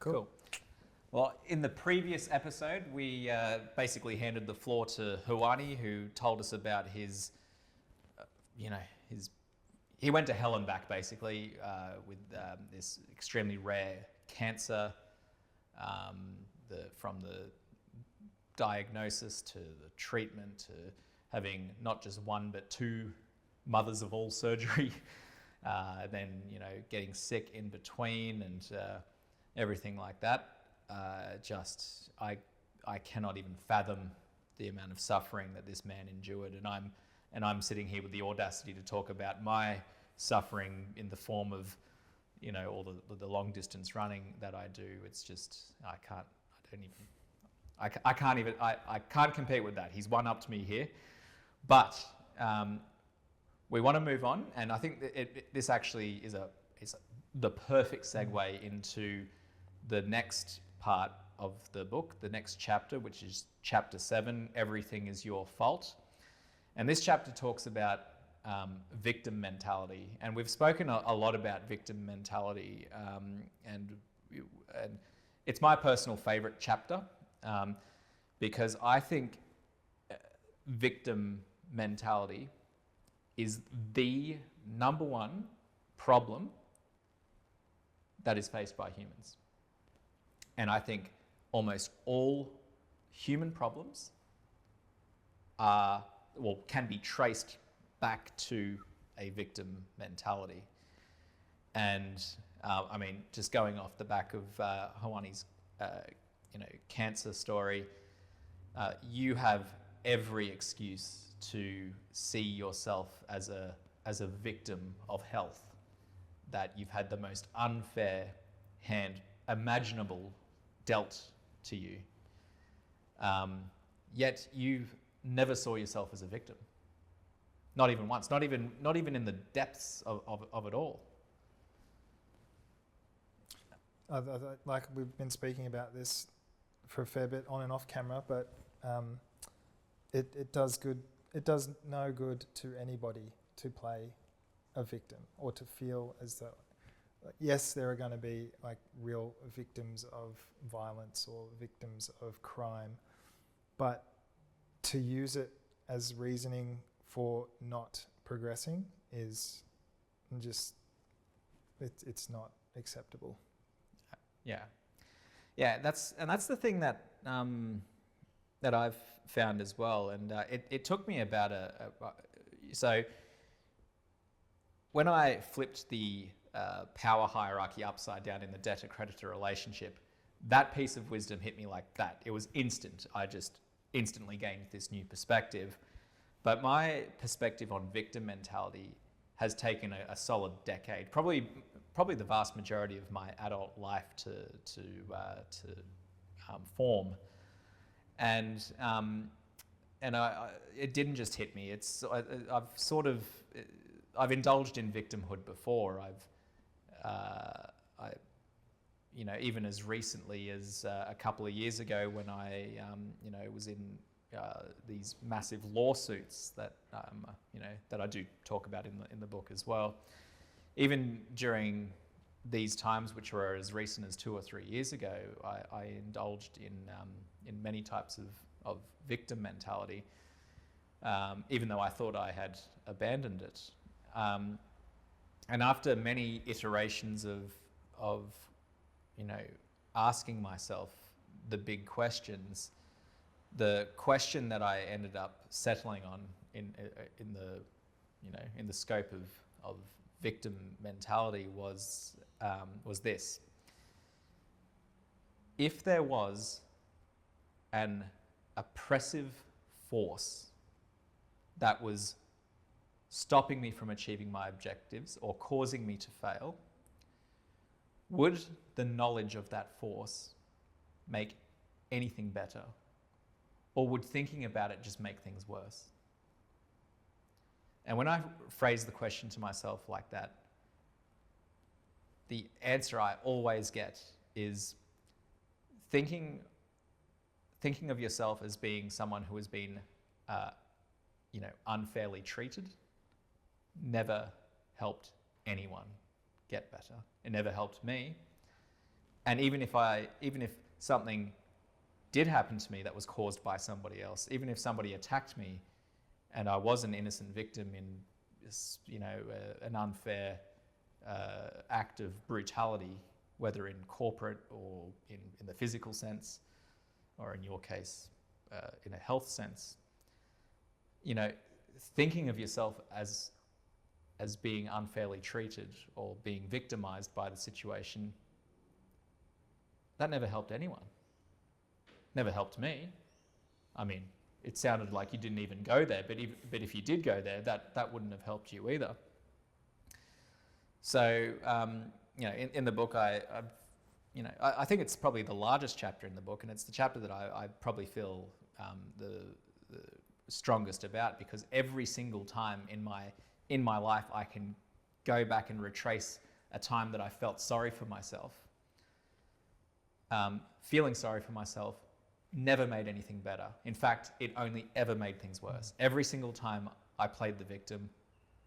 Cool. Well, in the previous episode, we basically handed the floor to Hoani, who told us about his, he went to hell and back basically with this extremely rare cancer, from the diagnosis to the treatment to having not just one but two mothers of all surgery, then getting sick in between and everything like that. I cannot even fathom the amount of suffering that this man endured, and I'm sitting here with the audacity to talk about my suffering in the form of all the long distance running that I do. It's just I can't compete with that. He's one up to me here, but we want to move on, and I think that this actually is the perfect segue into the next part of the book, the next chapter, which is chapter 7, Everything is Your Fault. And this chapter talks about victim mentality, and we've spoken a lot about victim mentality, and it's my personal favorite chapter, because I think victim mentality is the number one problem that is faced by humans. And I think almost all human problems can be traced back to a victim mentality. And just going off the back of Hoani's cancer story, you have every excuse to see yourself as a victim of health, that you've had the most unfair hand imaginable dealt to you. Yet you never saw yourself as a victim. Not even once, not even in the depths of it all. Like we've been speaking about this for a fair bit on and off camera, but it does no good to anybody to play a victim or to feel as though, yes, there are going to be like real victims of violence or victims of crime, but to use it as reasoning for not progressing is just, it's not acceptable. Yeah, that's the thing that that I've found as well, and it took me about so when I flipped the power hierarchy upside down in the debtor-creditor relationship, that piece of wisdom hit me like that. It was instant. I just instantly gained this new perspective. But my perspective on victim mentality has taken a solid decade, probably the vast majority of my adult life to form. And it didn't just hit me. I've indulged in victimhood before. Even as recently as a couple of years ago, when I was in these massive lawsuits that that I do talk about in the book as well. Even during these times, which were as recent as 2 or 3 years ago, I indulged in many types of victim mentality, even though I thought I had abandoned it. And after many iterations of asking myself the big questions, the question that I ended up settling on in the scope of victim mentality was this: if there was an oppressive force that was stopping me from achieving my objectives or causing me to fail, would the knowledge of that force make anything better? Or would thinking about it just make things worse? And when I phrase the question to myself like that, the answer I always get is thinking of yourself as being someone who has been unfairly treated never helped anyone get better. It never helped me. And even if something did happen to me that was caused by somebody else, even if somebody attacked me and I was an innocent victim in this, an unfair act of brutality, whether in corporate or in the physical sense, or in your case, in a health sense, thinking of yourself as being unfairly treated or being victimized by the situation, that never helped anyone. Never helped me. I mean, it sounded like you didn't even go there, but if you did go there, that wouldn't have helped you either. So, in the book, I think it's probably the largest chapter in the book, and it's the chapter that I probably feel the strongest about, because every single time in my life I can go back and retrace a time that I felt sorry for myself. Feeling sorry for myself never made anything better. In fact, it only ever made things worse. Every single time I played the victim,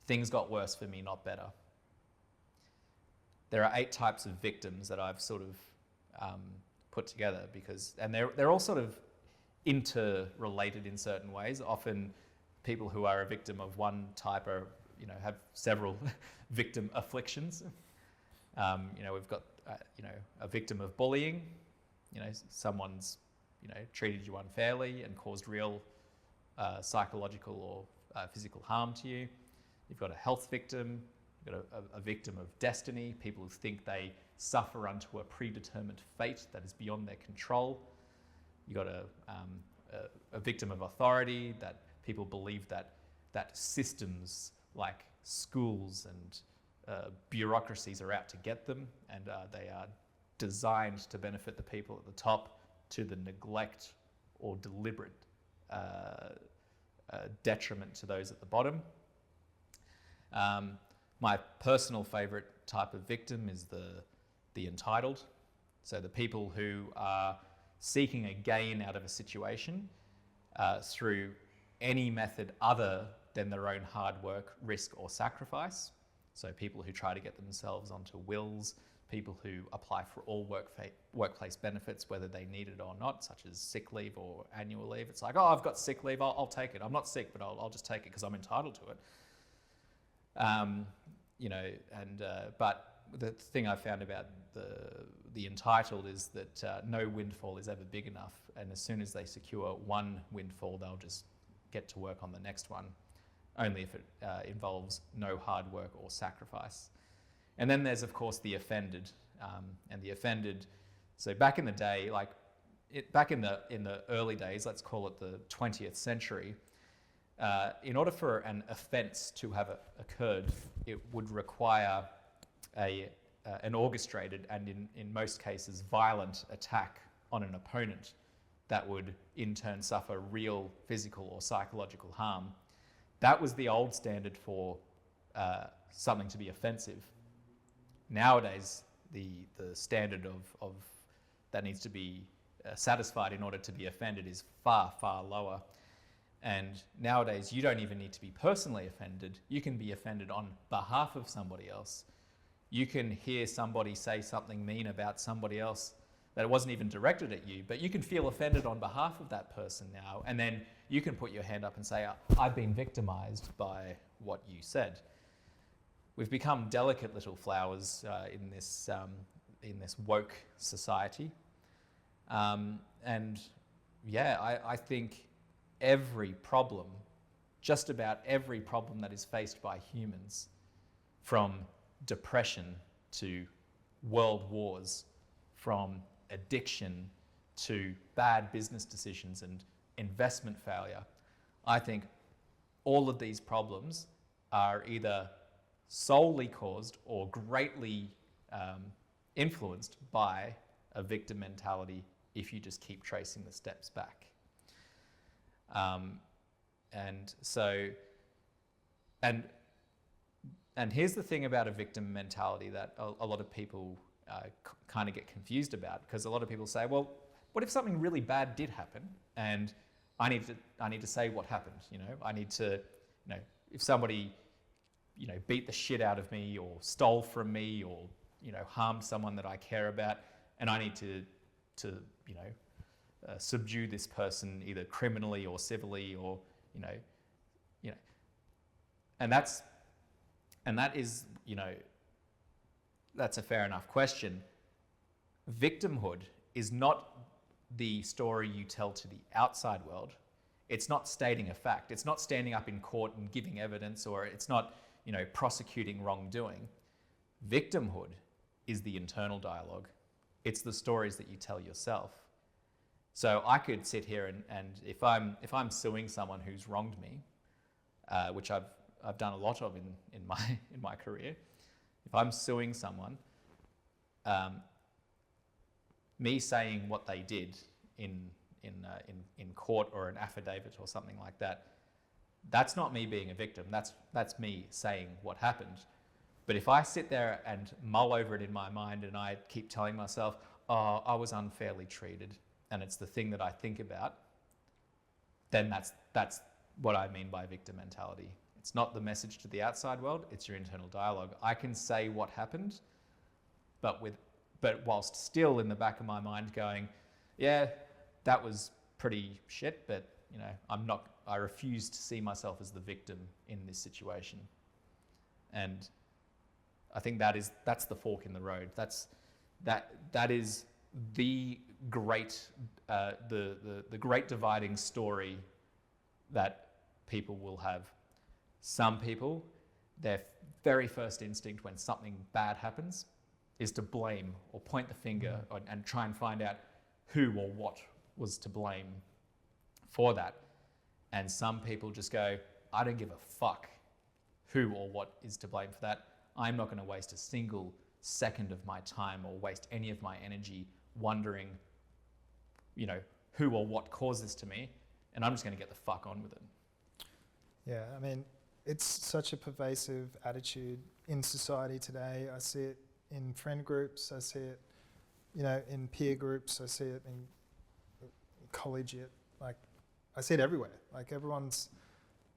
things got worse for me, not better. There are 8 types of victims that I've sort of put together and they're all sort of interrelated in certain ways. Often people who are a victim of one type are, have several victim afflictions. We've got, a victim of bullying. Someone's, treated you unfairly and caused real psychological or physical harm to you. You've got a health victim. You've got a victim of destiny, people who think they suffer unto a predetermined fate that is beyond their control. You've got a victim of authority, that people believe that systems like schools and bureaucracies are out to get them, and they are designed to benefit the people at the top to the neglect or deliberate detriment to those at the bottom. My personal favourite type of victim is the entitled. So the people who are seeking a gain out of a situation through any method other than their own hard work, risk or sacrifice. So people who try to get themselves onto wills, people who apply for all workplace benefits, whether they need it or not, such as sick leave or annual leave. It's like, oh, I've got sick leave, I'll take it. I'm not sick, but I'll just take it because I'm entitled to it. But the thing I found about the entitled is that no windfall is ever big enough, and as soon as they secure one windfall, they'll just get to work on the next one, only if it involves no hard work or sacrifice. And then there's, of course, the offended, and the offended. So back in the day, back in the early days, let's call it the 20th century. In order for an offence to have occurred, it would require an orchestrated and, in most cases, violent attack on an opponent that would in turn suffer real physical or psychological harm. That was the old standard for something to be offensive. Nowadays, the standard of that needs to be satisfied in order to be offended is far, far lower. And nowadays, you don't even need to be personally offended. You can be offended on behalf of somebody else. You can hear somebody say something mean about somebody else that it wasn't even directed at you, but you can feel offended on behalf of that person now, and then you can put your hand up and say, I've been victimized by what you said. We've become delicate little flowers in this woke society. I think just about every problem that is faced by humans, from depression to world wars, from addiction to bad business decisions and investment failure, I think all of these problems are either solely caused or greatly influenced by a victim mentality if you just keep tracing the steps back. And here's the thing about a victim mentality that a lot of people kind of get confused about, because a lot of people say, well, what if something really bad did happen and I need to say what happened, I need to, if somebody, beat the shit out of me or stole from me or, harmed someone that I care about, and I need to you know, subdue this person either criminally or civilly, or you know, and that is, you know, that's a fair enough question. Victimhood is not the story you tell to the outside world. It's not stating a fact. It's not standing up in court and giving evidence, or it's not, you know, prosecuting wrongdoing. Victimhood is the internal dialogue. It's the stories that you tell yourself. So I could sit here and if I'm suing someone who's wronged me, which I've done a lot of in my career, if I'm suing someone, me saying what they did in court or an affidavit or something like that, that's not me being a victim. That's me saying what happened. But if I sit there and mull over it in my mind and I keep telling myself, oh, I was unfairly treated, and it's the thing that I think about, then that's what I mean by victim mentality. It's not the message to the outside world, it's your internal dialogue. I can say what happened, but whilst still in the back of my mind going, yeah, that was pretty shit, but you know, I refuse to see myself as the victim in this situation. And I think that's the fork in the road. That is the great the great dividing story that people will have. Some people, their very first instinct when something bad happens is to blame or point the finger and try and find out who or what was to blame for that. And some people just go, I don't give a fuck who or what is to blame for that. I'm not going to waste a single second of my time or waste any of my energy wondering, you know, who or what caused this to me, and I'm just going to get the fuck on with it. Yeah, I mean, it's such a pervasive attitude in society today. I see it in friend groups, I see it, you know, in peer groups, I see it in collegiate, like, I see it everywhere. Like,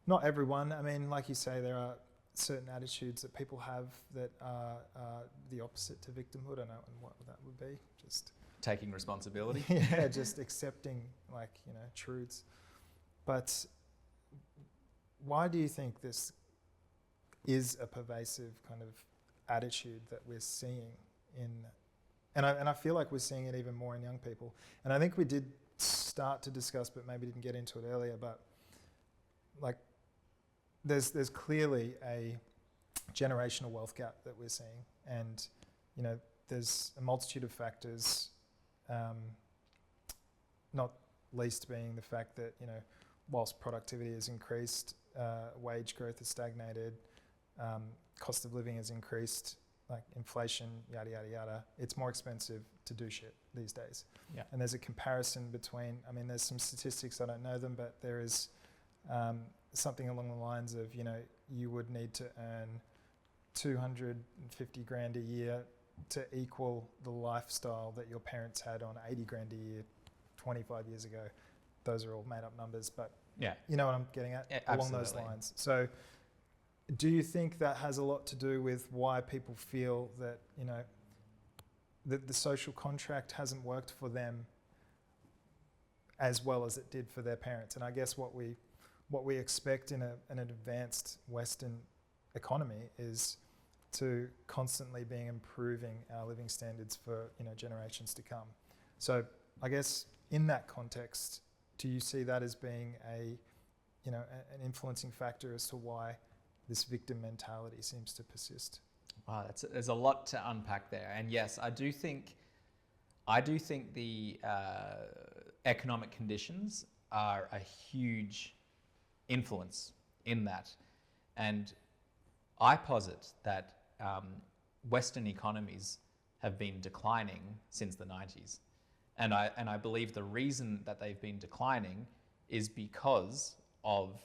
not everyone, I mean, like you say, there are certain attitudes that people have that are the opposite to victimhood. I don't know what that would be. Just taking responsibility. Yeah, just accepting, like, you know, truths. But why do you think this is a pervasive kind of attitude that we're seeing and I feel like we're seeing it even more in young people. And I think we did start to discuss, but maybe didn't get into it earlier, but like there's clearly a generational wealth gap that we're seeing, and you know, there's a multitude of factors, not least being the fact that, you know, whilst productivity has increased, wage growth has stagnated, cost of living has increased, like inflation, yada, yada, yada. It's more expensive to do shit these days. Yeah. And there's a comparison between, I mean, there's some statistics, I don't know them, but there is something along the lines of, you know, you would need to earn 250 grand a year to equal the lifestyle that your parents had on 80 grand a year 25 years ago. Those are all made up numbers, but yeah, you know what I'm getting at, along those lines. So do you think that has a lot to do with why people feel that, you know, that the social contract hasn't worked for them as well as it did for their parents? And I guess what we expect in an advanced Western economy is to constantly be improving our living standards for, you know, generations to come. So I guess in that context, do you see that as being an influencing factor as to why this victim mentality seems to persist? Wow, there's a lot to unpack there. And yes, I do think the economic conditions are a huge influence in that. And I posit that Western economies have been declining since the 90s. And I believe the reason that they've been declining is because of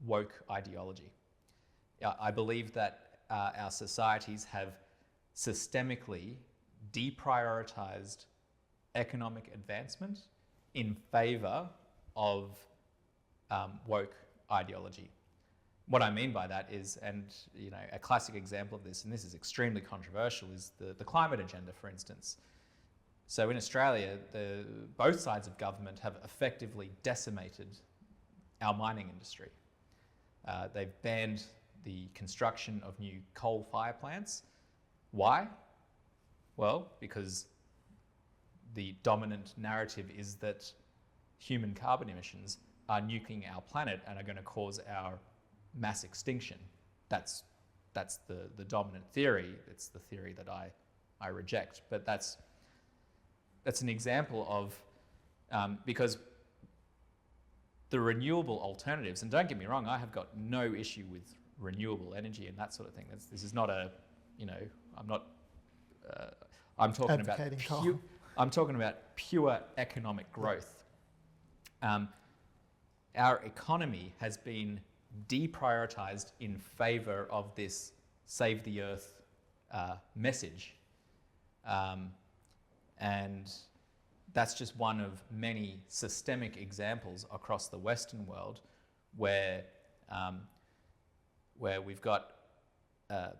woke ideology. I believe that our societies have systemically deprioritized economic advancement in favor of woke ideology. What I mean by that is, and you know, a classic example of this, and this is extremely controversial, is the climate agenda, for instance. So in Australia, both sides of government have effectively decimated our mining industry. They've banned the construction of new coal fire plants. Why? Well, because the dominant narrative is that human carbon emissions are nuking our planet and are going to cause our mass extinction. That's the dominant theory. It's the theory that I reject. But that's an example of, because the renewable alternatives, and don't get me wrong, I have got no issue with renewable energy and that sort of thing. This is not a, I'm not, I'm talking about I'm talking about pure economic growth. Our economy has been deprioritized in favor of this save the earth message. And that's just one of many systemic examples across the Western world where we've got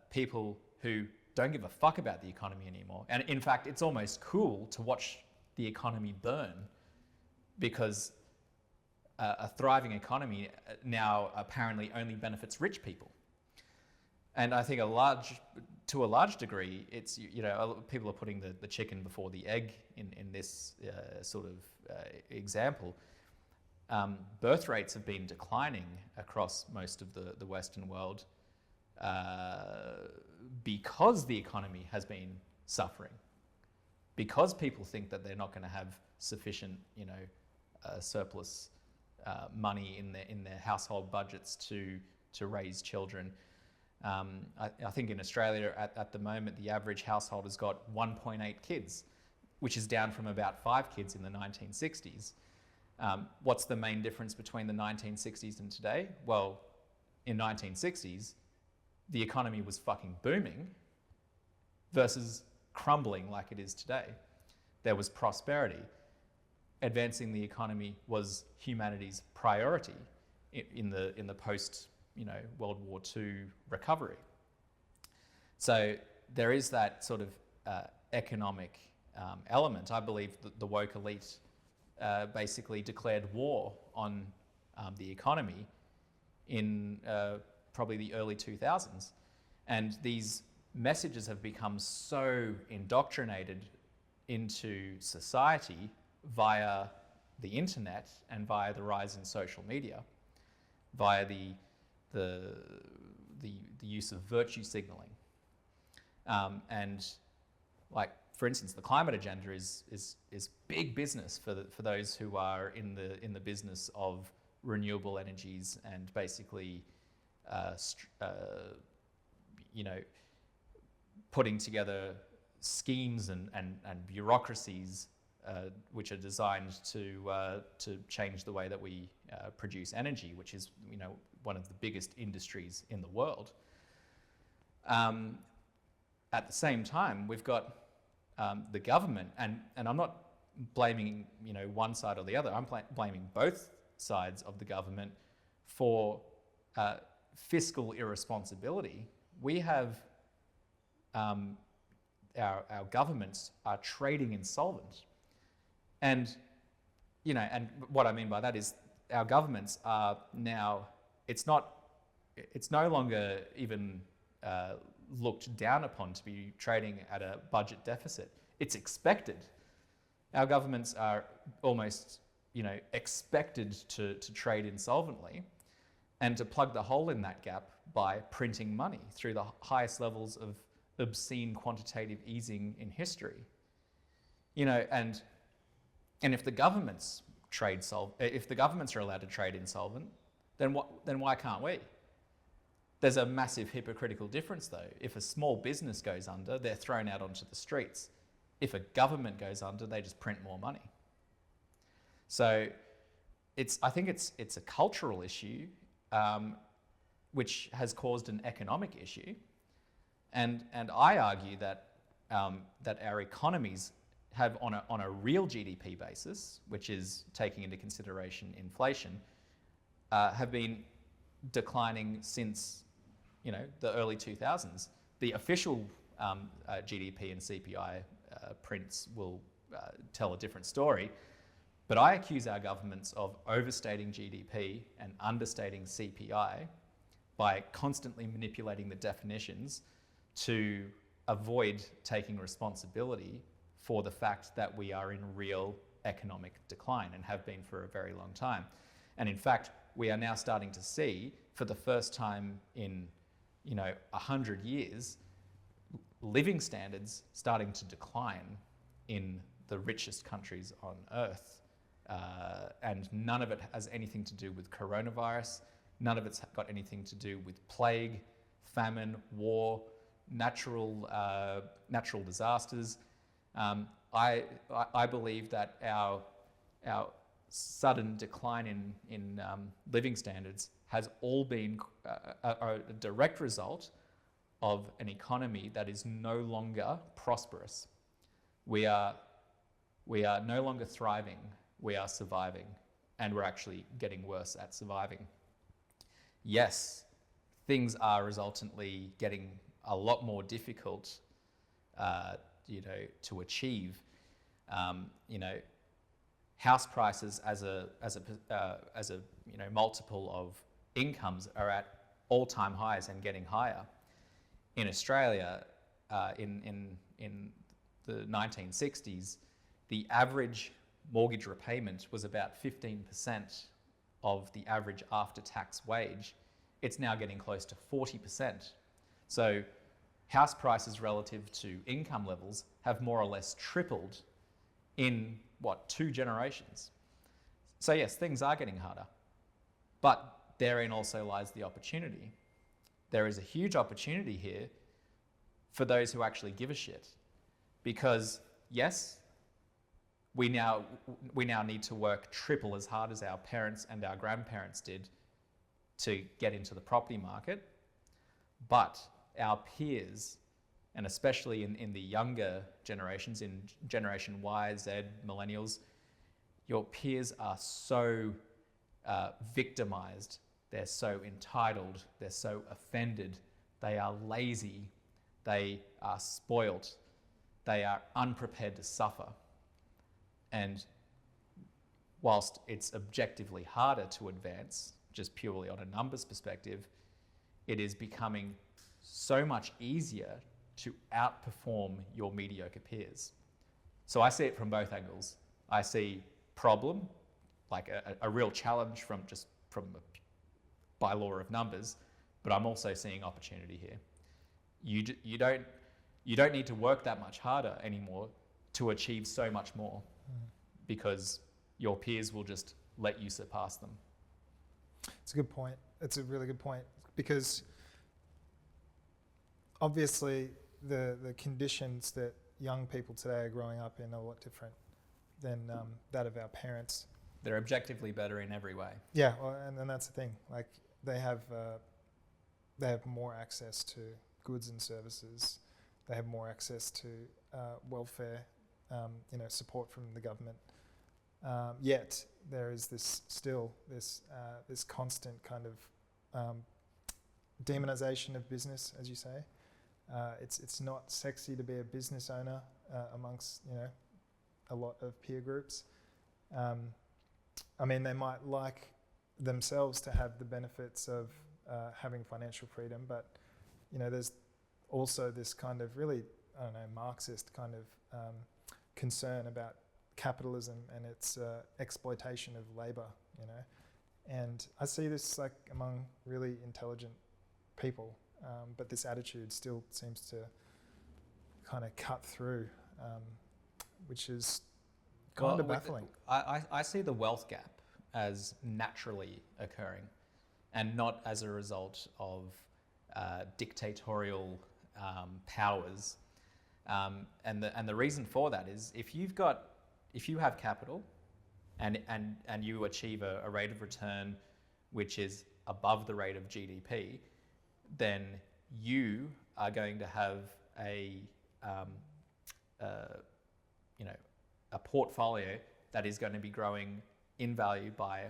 people who don't give a fuck about the economy anymore. And in fact, it's almost cool to watch the economy burn, because a thriving economy now apparently only benefits rich people. And I think to a large degree, it's, people are putting the chicken before the egg in this sort of example. Birth rates have been declining across most of the Western world because the economy has been suffering, because people think that they're not going to have sufficient, surplus money in their household budgets to raise children. I think in Australia at the moment, the average household has got 1.8 kids, which is down from about 5 kids in the 1960s. What's the main difference between the 1960s and today? Well, in 1960s, the economy was fucking booming versus crumbling like it is today. There was prosperity. Advancing the economy was humanity's priority in the post, World War II recovery. So there is that sort of economic element. I believe that the woke elite basically declared war on the economy in probably the early 2000s. And these messages have become so indoctrinated into society via the internet and via the rise in social media, via the use of virtue signaling. And like, for instance, the climate agenda is big business for those who are in the business of renewable energies and basically putting together schemes and bureaucracies which are designed to change the way that we produce energy, which is one of the biggest industries in the world. At the same time, we've got the government, and I'm not blaming one side or the other. I'm blaming both sides of the government for fiscal irresponsibility. We have our governments are trading insolvent. And, and what I mean by that is our governments are now, it's no longer even looked down upon to be trading at a budget deficit. It's expected. Our governments are almost, expected to trade insolvently and to plug the hole in that gap by printing money through the highest levels of obscene quantitative easing in history. And if the governments if the governments are allowed to trade insolvent, then why can't we? There's a massive hypocritical difference though. If a small business goes under, they're thrown out onto the streets. If a government goes under, they just print more money. So I think it's a cultural issue, which has caused an economic issue. And I argue that our economies have, on a real GDP basis, which is taking into consideration inflation, have been declining since the early 2000s. The official GDP and CPI prints will tell a different story. But I accuse our governments of overstating GDP and understating CPI by constantly manipulating the definitions to avoid taking responsibility for the fact that we are in real economic decline and have been for a very long time. And in fact, we are now starting to see, for the first time in 100 years, living standards starting to decline in the richest countries on earth. And none of it has anything to do with coronavirus. None of it's got anything to do with plague, famine, war, natural disasters. I believe that our sudden decline in living standards has all been a direct result of an economy that is no longer prosperous. We are no longer thriving. We are surviving, and we're actually getting worse at surviving. Yes, things are resultantly getting a lot more difficult, to achieve. House prices as a multiple of incomes are at all-time highs and getting higher. In Australia, in the 1960s, the average mortgage repayment was about 15% of the average after-tax wage. It's now getting close to 40%. So house prices relative to income levels have more or less tripled in, 2 generations. So yes, things are getting harder, but therein also lies the opportunity. There is a huge opportunity here for those who actually give a shit, because yes, we now need to work triple as hard as our parents and our grandparents did to get into the property market, but our peers, and especially in the younger generations, in Generation Y, Z, Millennials, your peers are so victimized, they're so entitled, they're so offended, they are lazy, they are spoilt, they are unprepared to suffer. And whilst it's objectively harder to advance, just purely on a numbers perspective, it is becoming so much easier to outperform your mediocre peers. So I see it from both angles. I see problem, like a real challenge by law of numbers, but I'm also seeing opportunity here. You don't need to work that much harder anymore to achieve so much more, because your peers will just let you surpass them. It's a good point. It's a really good point, because obviously the conditions that young people today are growing up in are a lot different than that of our parents. They're objectively better in every way. Yeah, well, and that's the thing. Like they have more access to goods and services. They have more access to welfare, support from the government. Yet there is this constant kind of demonization of business, as you say. It's not sexy to be a business owner amongst a lot of peer groups. They might like themselves to have the benefits of having financial freedom, but there's also this kind of really, Marxist kind of concern about capitalism and its exploitation of labor, and I see this like among really intelligent people, but this attitude still seems to kind of cut through, which is kind of baffling. I see the wealth gap as naturally occurring and not as a result of dictatorial powers. And the reason for that is if you have capital and you achieve a rate of return which is above the rate of GDP, then you are going to have a portfolio that is going to be growing in value by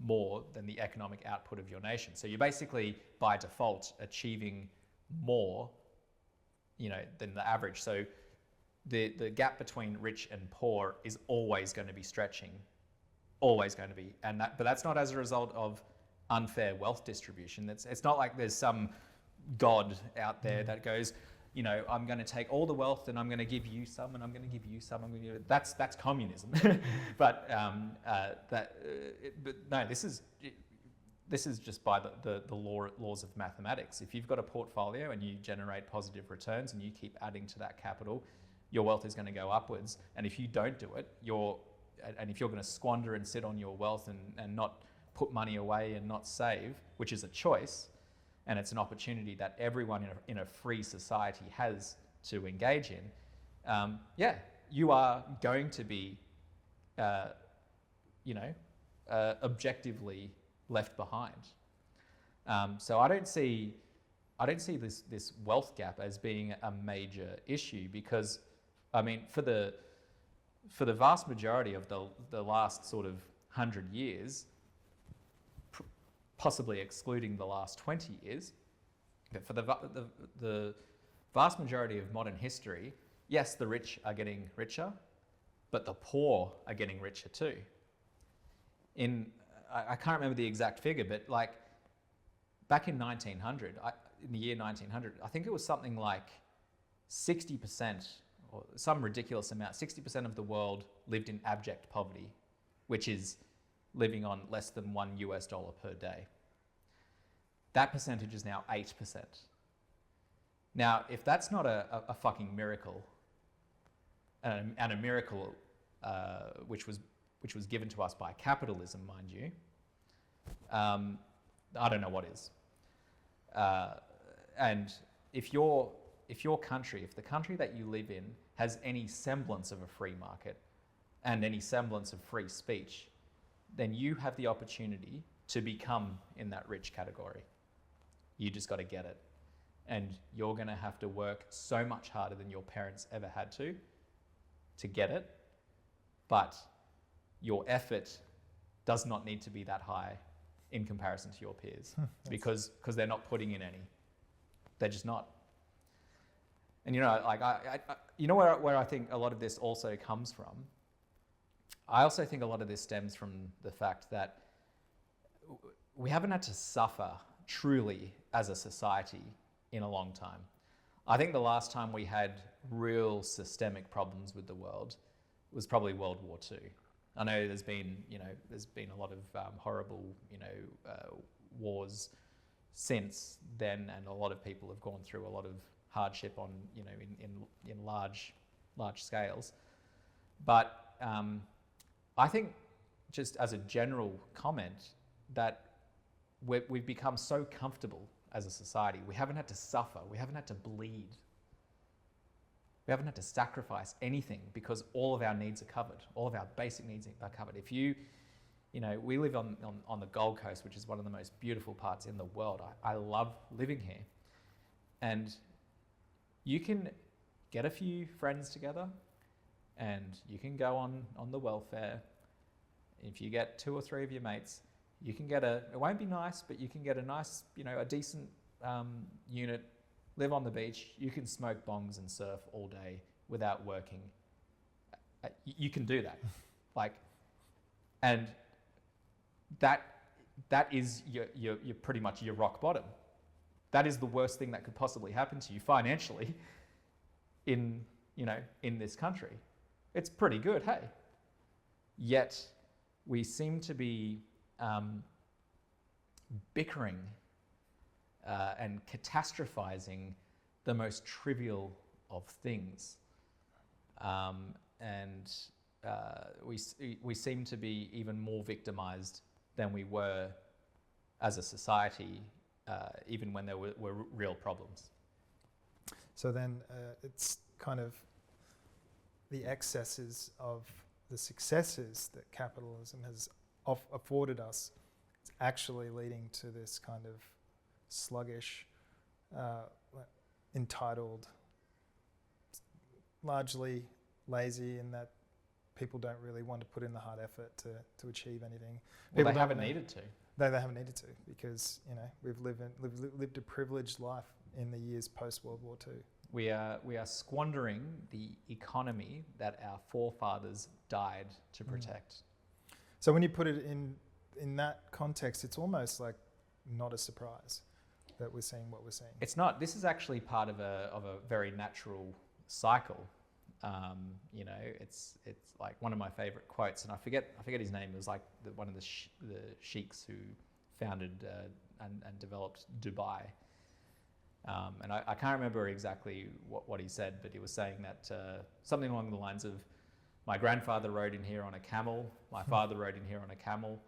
more than the economic output of your nation. So you're basically by default achieving more, than the average. So the gap between rich and poor is always going to be stretching, always going to be, but that's not as a result of unfair wealth distribution. It's not like there's some God out there that goes, I'm going to take all the wealth and I'm going to give you some, and I'm going to give you some. I'm going to give you. That's communism. but no, this is just by the laws of mathematics. If you've got a portfolio and you generate positive returns and you keep adding to that capital, your wealth is going to go upwards. And if you don't do it, and if you're going to squander and sit on your wealth and not put money away and not save, which is a choice, and it's an opportunity that everyone in a free society has to engage in, you are going to be, objectively left behind. So I don't see this wealth gap as being a major issue, because, I mean, for the vast majority of the last sort of 100 years, possibly excluding the last 20 years, but for the vast majority of modern history, yes, the rich are getting richer, but the poor are getting richer too. I can't remember the exact figure, but like back in 1900, in the year 1900, I think it was something like 60%, or some ridiculous amount, 60% of the world lived in abject poverty, which is living on less than $1 per day. That percentage is now 8%. Now, if that's not a fucking miracle, and a miracle which was given to us by capitalism, mind you, I don't know what is. And if the country that you live in has any semblance of a free market and any semblance of free speech, then you have the opportunity to become in that rich category. You just got to get it. And you're going to have to work so much harder than your parents ever had to get it. But your effort does not need to be that high in comparison to your peers, because they're not putting in any. They're just not. And where I think a lot of this also comes from, I also think a lot of this stems from the fact that we haven't had to suffer truly as a society in a long time. I think the last time we had real systemic problems with the world was probably World War II. I know there's been a lot of horrible, wars since then, and a lot of people have gone through a lot of hardship on, in large scales. But I think, just as a general comment, that we've become so comfortable as a society. We haven't had to suffer. We haven't had to bleed. We haven't had to sacrifice anything, because all of our needs are covered. All of our basic needs are covered. If we live on the Gold Coast, which is one of the most beautiful parts in the world. I love living here. And you can get a few friends together and you can go on the welfare. If you get 2 or 3 of your mates, you can get it won't be nice, but you can get a nice, a decent unit, live on the beach. You can smoke bongs and surf all day without working. You can do that. And that is your pretty much your rock bottom. That is the worst thing that could possibly happen to you financially in this country. It's pretty good, hey. Yet we seem to be bickering and catastrophizing the most trivial of things. We seem to be even more victimized than we were as a society, even when there were real problems. So then it's kind of the excesses of the successes that capitalism has afforded us. It's actually leading to this kind of sluggish, entitled, largely lazy, in that people don't really want to put in the hard effort to achieve anything. Well, they haven't needed to. They haven't needed to, because we've lived a privileged life in the years post World War II. We are squandering the economy that our forefathers died to protect. So when you put it in that context, it's almost like not a surprise that we're seeing what we're seeing. It's not. This is actually part of a very natural cycle. You know, it's like one of my favorite quotes, and I forget his name. It was like one of the sheiks who founded and developed Dubai. And I can't remember exactly what he said, but he was saying that something along the lines of, my grandfather rode in here on a camel, my father rode in here on a camel,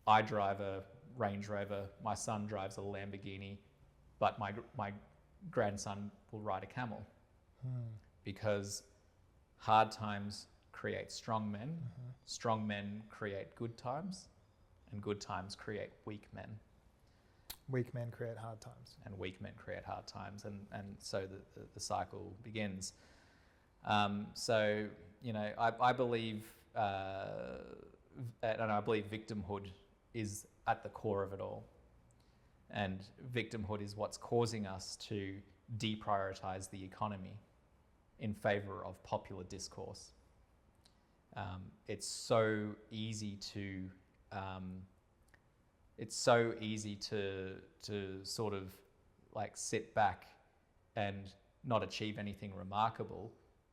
I drive a Range Rover, my son drives a Lamborghini, but my grandson will ride a camel. Because hard times create strong men, strong men create good times, and good times create weak men. Weak men create hard times. And weak men create hard times, and so the cycle begins. So, you know, I believe, and I believe victimhood is at the core of it all. And victimhood is what's causing us to deprioritize the economy in favor of popular discourse. It's so easy to sort of like sit back and not achieve anything remarkable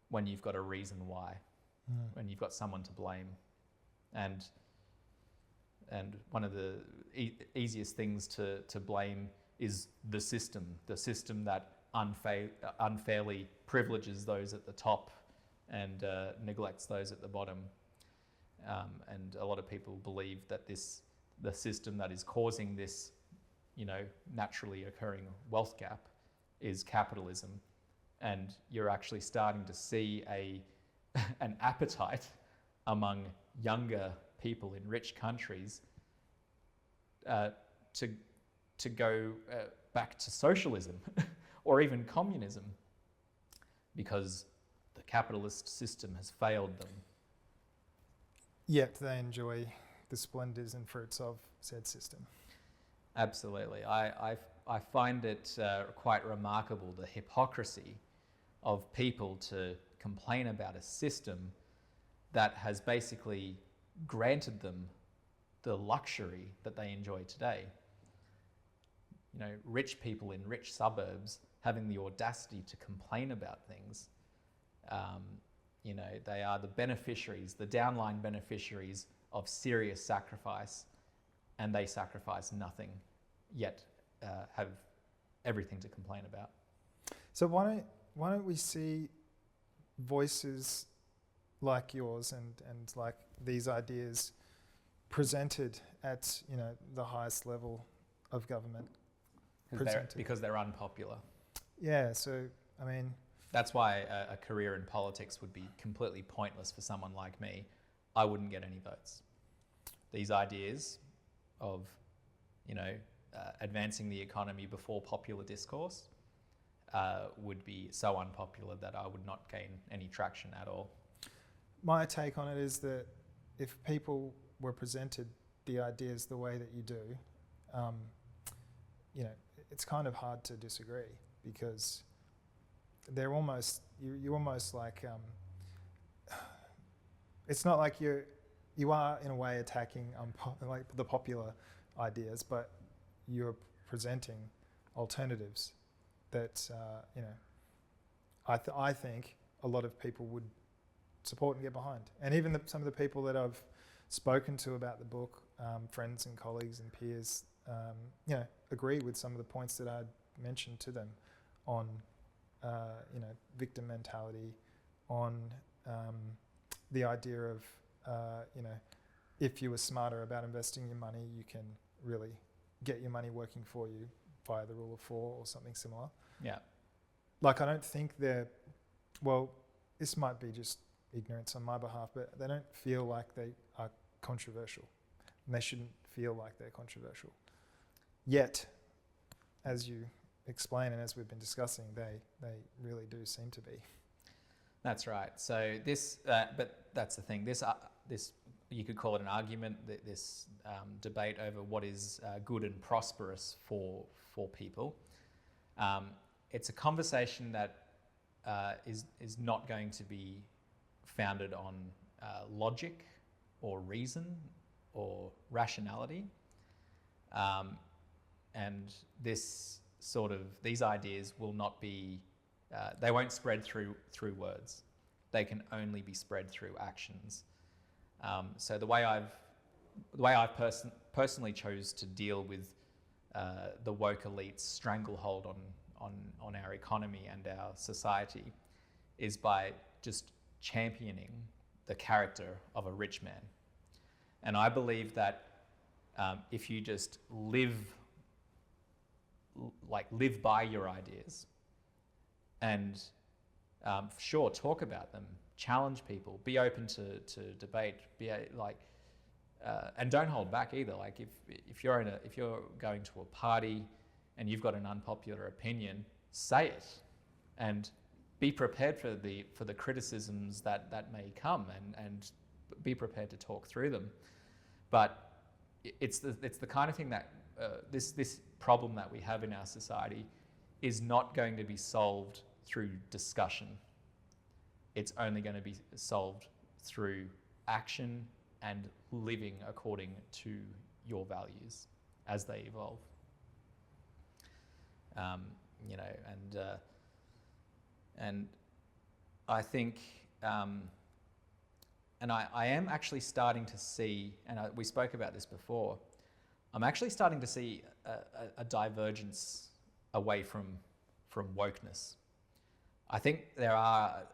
when you've got a reason why, when you've got someone to blame. And one of the easiest things to blame is the system that unfairly privileges those at the top and neglects those at the bottom. And a lot of people believe that the system that is causing this, you know, naturally occurring wealth gap is capitalism. And you're actually starting to see an appetite among younger people in rich countries to go back to socialism or even communism, because the capitalist system has failed them. Yet they enjoy the splendours and fruits of said system. Absolutely. I find it quite remarkable, the hypocrisy of people to complain about a system that has basically granted them the luxury that they enjoy today. You know, rich people in rich suburbs having the audacity to complain about things. You know, they are the beneficiaries, the downline beneficiaries of serious sacrifice, and they sacrifice nothing, yet have everything to complain about. So why don't we see voices like yours and like these ideas presented at, you know, the highest level of government? Because they're unpopular. Yeah, so I mean, that's why a career in politics would be completely pointless for someone like me. I wouldn't get any votes. These ideas of, you know, advancing the economy before popular discourse would be so unpopular that I would not gain any traction at all. My take on it is that if people were presented the ideas the way that you do, you know, it's kind of hard to disagree, because they're almost, you're almost like, it's not like you are in a way attacking like the popular ideas, but you're presenting alternatives that, you know, I think a lot of people would support and get behind. And even some of the people that I've spoken to about the book, friends and colleagues and peers, you know, agree with some of the points that I'd mentioned to them on, you know, victim mentality, on the idea of, you know, if you were smarter about investing your money, you can really get your money working for you via the rule of 4 or something similar. Yeah. Like, I don't think they're, well, this might be just ignorance on my behalf, but they don't feel like they are controversial, and they shouldn't feel like they're controversial. Yet, as you explain and as we've been discussing, they really do seem to be. That's right. So this, but that's the thing. This you could call it an argument. This debate over what is good and prosperous for people. It's a conversation that is not going to be founded on logic or reason or rationality, and these ideas will not be, they won't spread through words. They can only be spread through actions. So the way I've personally chose to deal with the woke elite's stranglehold on our economy and our society is by just championing the character of a rich man. And I believe that if you just live by your ideas and sure, talk about them, challenge people, be open to debate, and don't hold back either. Like if you're going to a party and you've got an unpopular opinion, say it, and be prepared for the criticisms that may come, and be prepared to talk through them. But it's the kind of thing that this problem that we have in our society is not going to be solved through discussion. It's only going to be solved through action and living according to your values as they evolve. And I think, and I am actually starting to see, and we spoke about this before, I'm actually starting to see a divergence away from wokeness. I think there are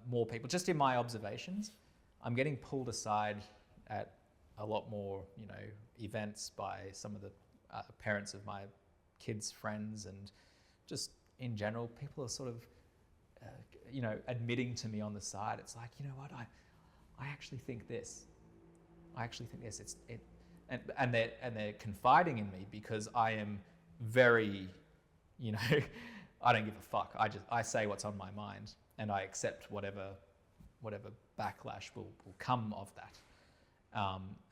more people, just in my observations, I'm getting pulled aside at a lot more, events by some of the parents of my kids' friends, and just in general, people are sort of, admitting to me on the side. It's like, you know what, I actually think this. I actually think this. And they're confiding in me because I am very, I don't give a fuck. I say what's on my mind, and I accept whatever backlash will come of that.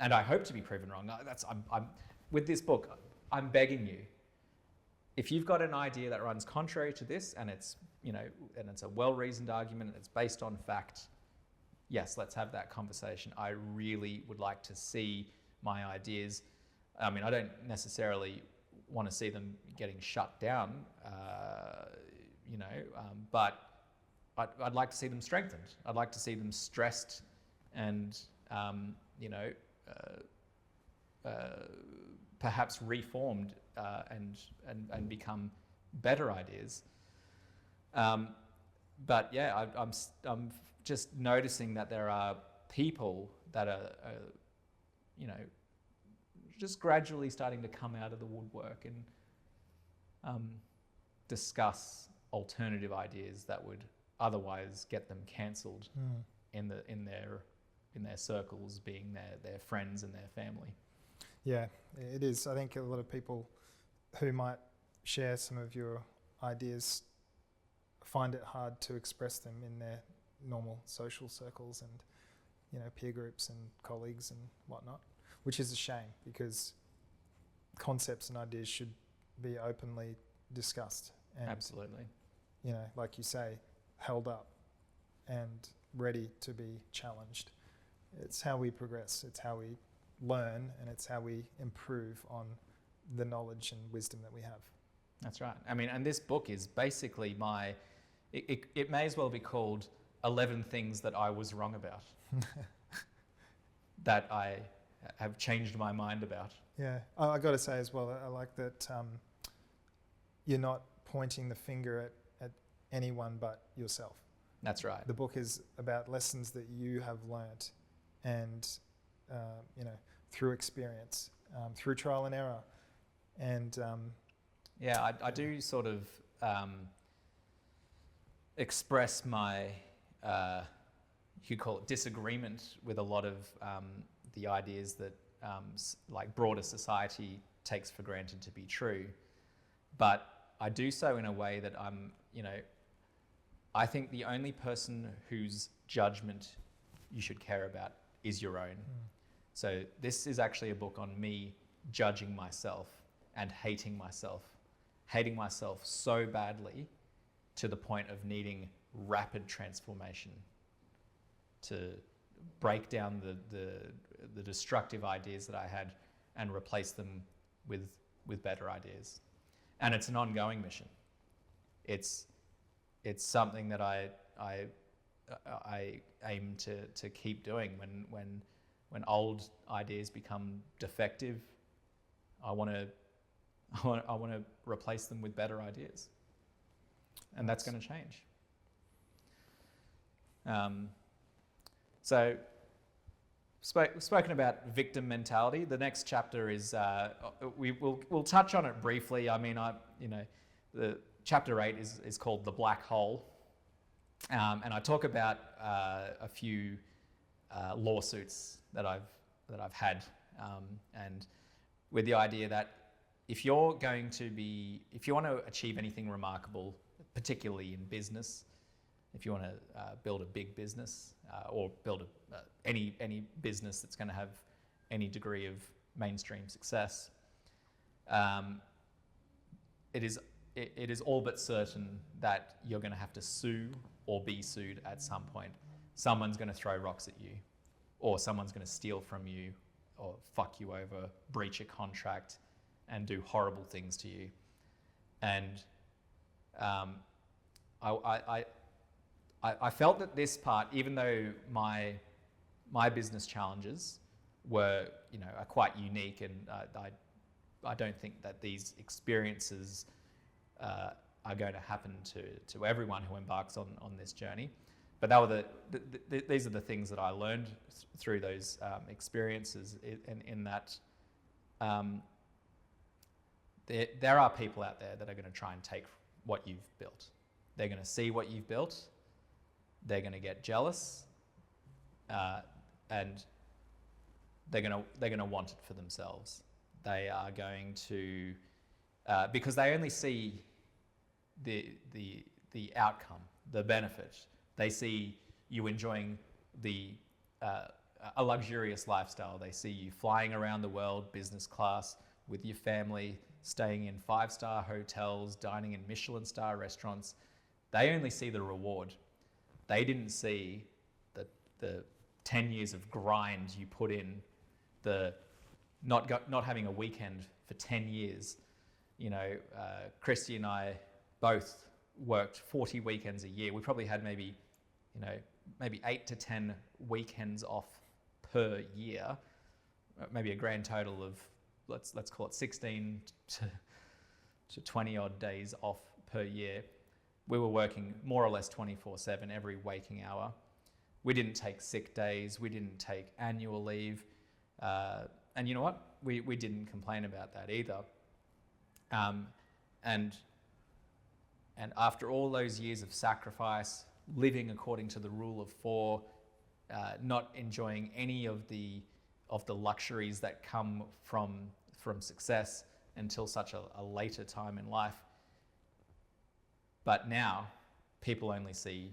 And I hope to be proven wrong. I'm with this book, I'm begging you, if you've got an idea that runs contrary to this, and it's and it's a well-reasoned argument, and it's based on fact, yes, let's have that conversation. I really would like to see my ideas. I mean, I don't necessarily want to see them getting shut down, but I'd like to see them strengthened. I'd like to see them stressed and, perhaps reformed and become better ideas. But yeah, I'm just noticing that there are people that are just gradually starting to come out of the woodwork and discuss alternative ideas that would otherwise get them cancelled in their circles, being their friends and their family. Yeah, it is. I think a lot of people who might share some of your ideas find it hard to express them in their normal social circles and peer groups and colleagues and whatnot, which is a shame, because concepts and ideas should be openly discussed and, absolutely, like you say, held up and ready to be challenged. It's how we progress, it's how we learn, and it's how we improve on the knowledge and wisdom that we have. That's right. I mean, and this book is basically it may as well be called 11 Things That I Was Wrong About, that I have changed my mind about. Yeah, I got to say as well, I like that you're not pointing the finger at anyone but yourself. That's right. The book is about lessons that you have learnt, and through experience, through trial and error, and I do sort of express my you could call it disagreement with a lot of the ideas that like broader society takes for granted to be true, but I do so in a way that I think the only person whose judgment you should care about is your own. So this is actually a book on me judging myself and hating myself so badly to the point of needing rapid transformation to break down the destructive ideas that I had and replace them with better ideas. And it's an ongoing mission. It's something that I aim to keep doing. When old ideas become defective, I want to replace them with better ideas, and that's going to change. So, spoken about victim mentality. The next chapter is we'll touch on it briefly. I mean, the chapter 8 is called The Black Hole, and I talk about a few lawsuits that I've had, and with the idea that if you want to achieve anything remarkable, particularly in business, if you want to build a big business or build any business that's going to have any degree of mainstream success, it is all but certain that you're going to have to sue or be sued at some point. Someone's going to throw rocks at you, or someone's going to steal from you, or fuck you over, breach a contract, and do horrible things to you. And I felt that this part, even though my business challenges are quite unique, and I don't think that these experiences are going to happen to everyone who embarks on this journey. But that were these are the things that I learned through those experiences. In that, there are people out there that are going to try and take what you've built. They're going to see what you've built. They're going to get jealous, and they're going to want it for themselves. They are going to because they only see the outcome, the benefit. They see you enjoying a luxurious lifestyle. They see you flying around the world, business class, with your family, staying in 5-star hotels, dining in Michelin star restaurants. They only see the reward. They didn't see the 10 years of grind you put in, the not having a weekend for 10 years. Christy and I both worked 40 weekends a year. We probably had maybe 8 to 10 weekends off per year, maybe a grand total of let's call it 16 to 20 odd days off per year. We were working more or less 24/7 every waking hour. We didn't take sick days. We didn't take annual leave. And you know what? We didn't complain about that either. And after all those years of sacrifice, living according to the rule of 4, not enjoying any of the luxuries that come from success until such a later time in life. But now, people only see,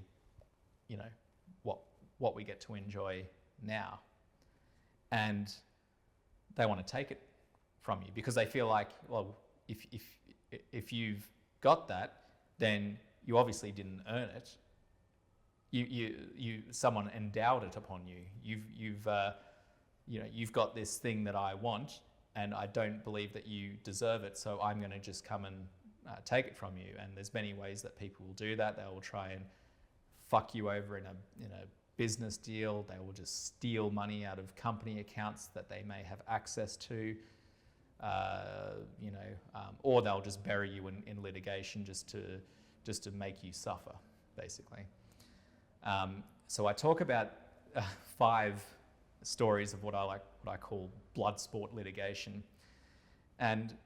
what we get to enjoy now, and they want to take it from you because they feel like, well, if you've got that, then you obviously didn't earn it. Someone endowed it upon you. You've got this thing that I want, and I don't believe that you deserve it. So I'm going to just come and take it from you. And there's many ways that people will do that. They will try and fuck you over in a business deal. They will just steal money out of company accounts that they may have access to. Or they'll just bury you in litigation just to make you suffer, basically. So I talk about 5 stories of what I call blood sport litigation, and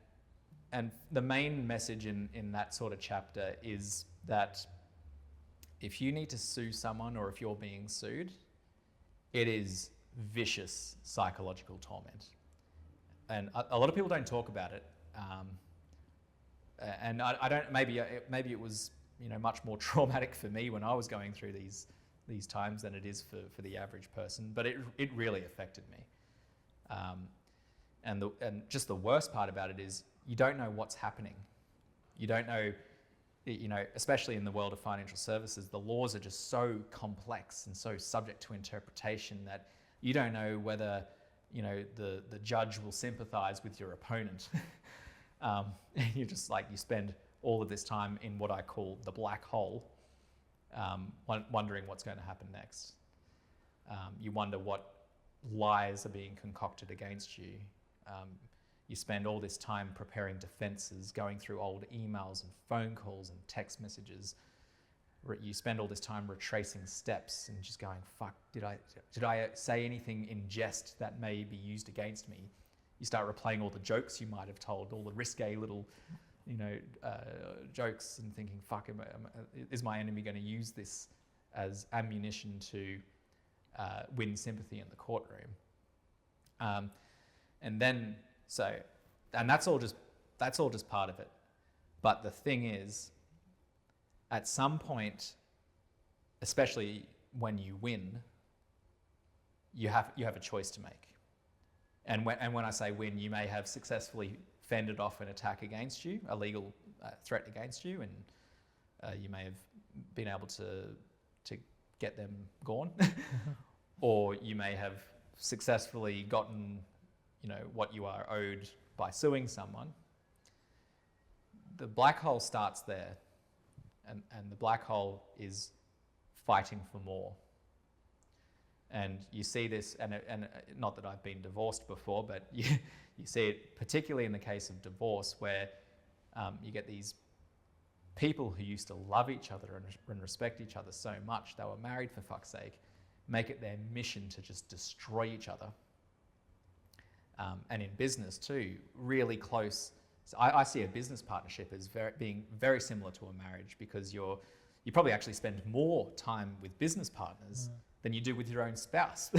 the main message in that sort of chapter is that if you need to sue someone or if you're being sued, it is vicious psychological torment. And a lot of people don't talk about it. And I don't. Maybe it was much more traumatic for me when I was going through these times than it is for the average person. But it really affected me. And just the worst part about it is you don't know what's happening. You don't know you know, especially in the world of financial services, the laws are just so complex and so subject to interpretation that you don't know whether, you know, the judge will sympathize with your opponent. You're just like, you spend all of this time in what I call the black hole, wondering what's going to happen next. You wonder what lies are being concocted against you. You spend all this time preparing defenses, going through old emails and phone calls and text messages. You spend all this time retracing steps and just going, fuck, did I say anything in jest that may be used against me? You start replaying all the jokes you might have told, all the risque little, you know, jokes, and thinking, fuck, is my enemy going to use this as ammunition to win sympathy in the courtroom? And that's all just part of it. But the thing is, at some point, especially when you win, you have a choice to make. And when I say win, you may have successfully fended off an attack against you, a legal threat against you, and you may have been able to get them gone, or you may have successfully gotten, you know, what you are owed by suing someone. The black hole starts there, and the black hole is fighting for more. And you see this, and not that I've been divorced before, but you see it particularly in the case of divorce, where you get these people who used to love each other and respect each other so much, they were married for fuck's sake, make it their mission to just destroy each other. And in business too, really close. So I see a business partnership as being very similar to a marriage, because you probably actually spend more time with business partners than you do with your own spouse.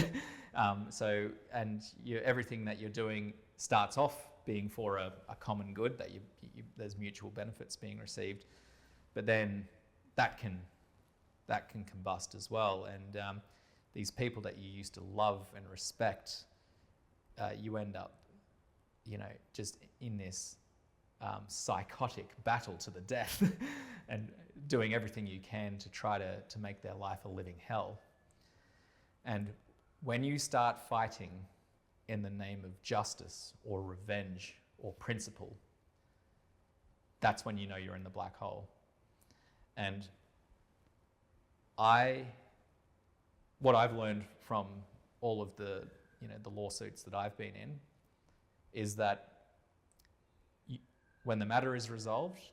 Everything that you're doing starts off being for a common good, that there's mutual benefits being received, but then that can combust as well. And these people that you used to love and respect, you end up, you know, just in this psychotic battle to the death and doing everything you can to try to make their life a living hell. And when you start fighting in the name of justice or revenge or principle, that's when you know you're in the black hole. And what I've learned from all of the lawsuits that I've been in is that when the matter is resolved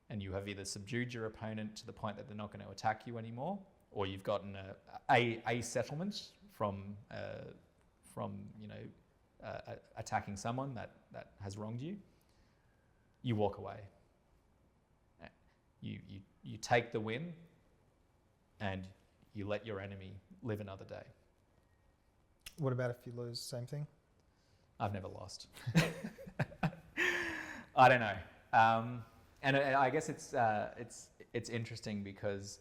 and you have either subdued your opponent to the point that they're not going to attack you anymore, or you've gotten a settlement from attacking someone that has wronged you, you walk away. You take the win and you let your enemy live another day. What about if you lose? Same thing? I've never lost. I don't know. And I guess it's interesting because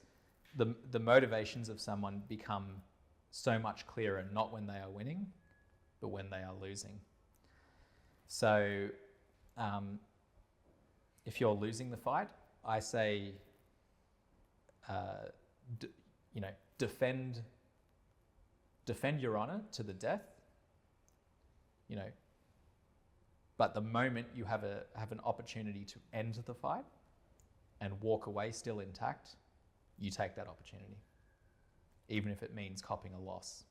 the motivations of someone become so much clearer, not when they are winning, but when they are losing. So if you're losing the fight, I say, defend your honor to the death, you know. But the moment you have an opportunity to end the fight and walk away still intact, you take that opportunity, even if it means copping a loss,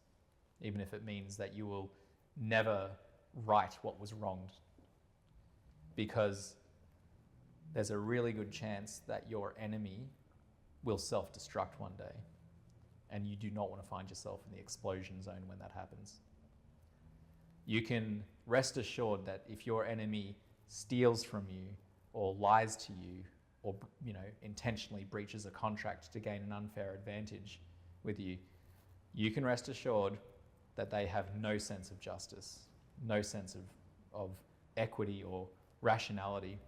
even if it means that you will never right what was wronged, because there's a really good chance that your enemy will self-destruct one day, and you do not want to find yourself in the explosion zone when that happens. You can rest assured that if your enemy steals from you or lies to you or, you know, intentionally breaches a contract to gain an unfair advantage with you, you can rest assured that they have no sense of justice, no sense of equity or rationality,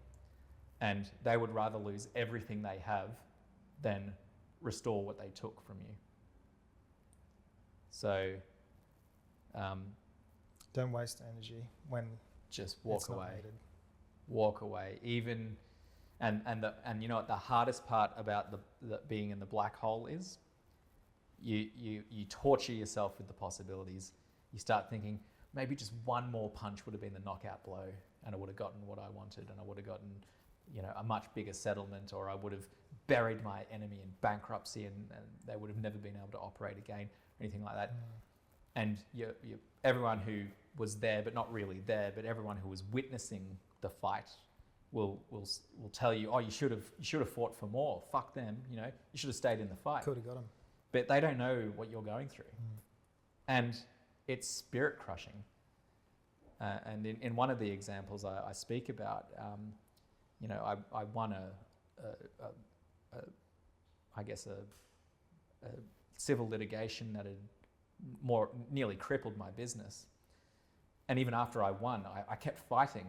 and they would rather lose everything they have than restore what they took from you. So don't waste energy when just walk it's not away. needed. Walk away. Even And you know what the hardest part about the being in the black hole is? You torture yourself with the possibilities. You start thinking, maybe just one more punch would have been the knockout blow, and I would have gotten what I wanted, and I would have gotten, you know, a much bigger settlement, or I would have buried my enemy in bankruptcy, and they would have never been able to operate again, or anything like that. And everyone who was there, but not really there, but everyone who was witnessing the fight will tell you, oh, you should have fought for more. Fuck them, you know, you should have stayed in the fight. Could have got him. But they don't know what you're going through. And it's spirit crushing. And in one of the examples I speak about, you know, I won I guess a civil litigation that had nearly crippled my business. And even after I won, I kept fighting.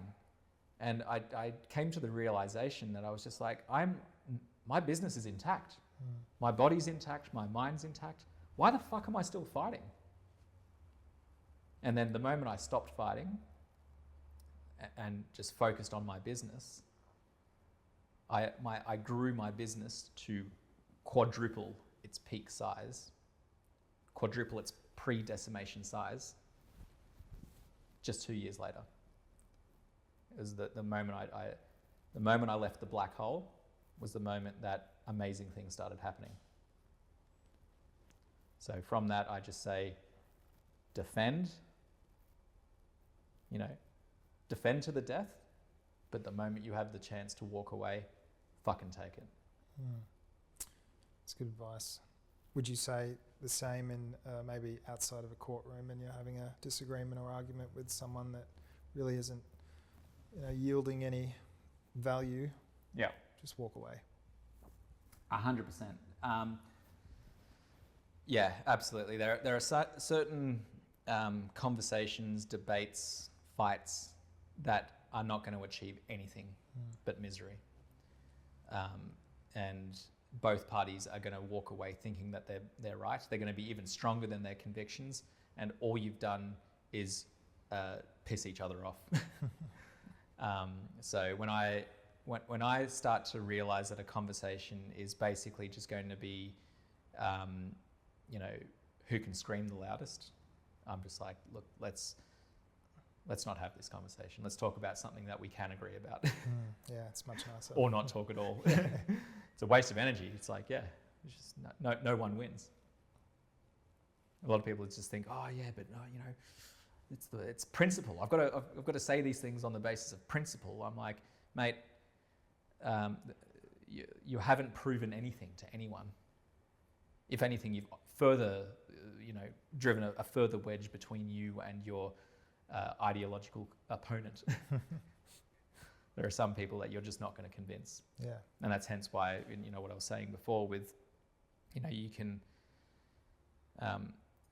And I came to the realization that I was just like, my business is intact. My body's intact, my mind's intact. Why the fuck am I still fighting? And then the moment I stopped fighting and just focused on my business, I grew my business to quadruple its peak size, quadruple its pre-decimation size, just 2 years later. It was the moment the moment I left the black hole was the moment that amazing things started happening. So from that, I just say, defend, you know, defend to the death, but the moment you have the chance to walk away, fucking take it. That's good advice. Would you say the same in maybe outside of a courtroom and you're having a disagreement or argument with someone that really isn't, you know, yielding any value? Yeah. Just walk away. 100%. Yeah, absolutely. There are certain conversations, debates, fights that are not going to achieve anything but misery. And both parties are going to walk away thinking that they're right. They're going to be even stronger than their convictions, and all you've done is piss each other off. So when I start to realize that a conversation is basically just going to be, you know, who can scream the loudest, I'm just like, look, let's not have this conversation. Let's talk about something that we can agree about. Yeah, it's much nicer. Or not talk at all. It's a waste of energy. It's like, yeah, it's just no one wins. A lot of people just think, oh yeah, but no, you know, it's principle. I've got to say these things on the basis of principle. I'm like, mate, you haven't proven anything to anyone. If anything, you've further, you know, driven a further wedge between you and your ideological opponent. There are some people that you're just not going to convince. Yeah. And that's hence why, you know, what I was saying before with, you know, you can,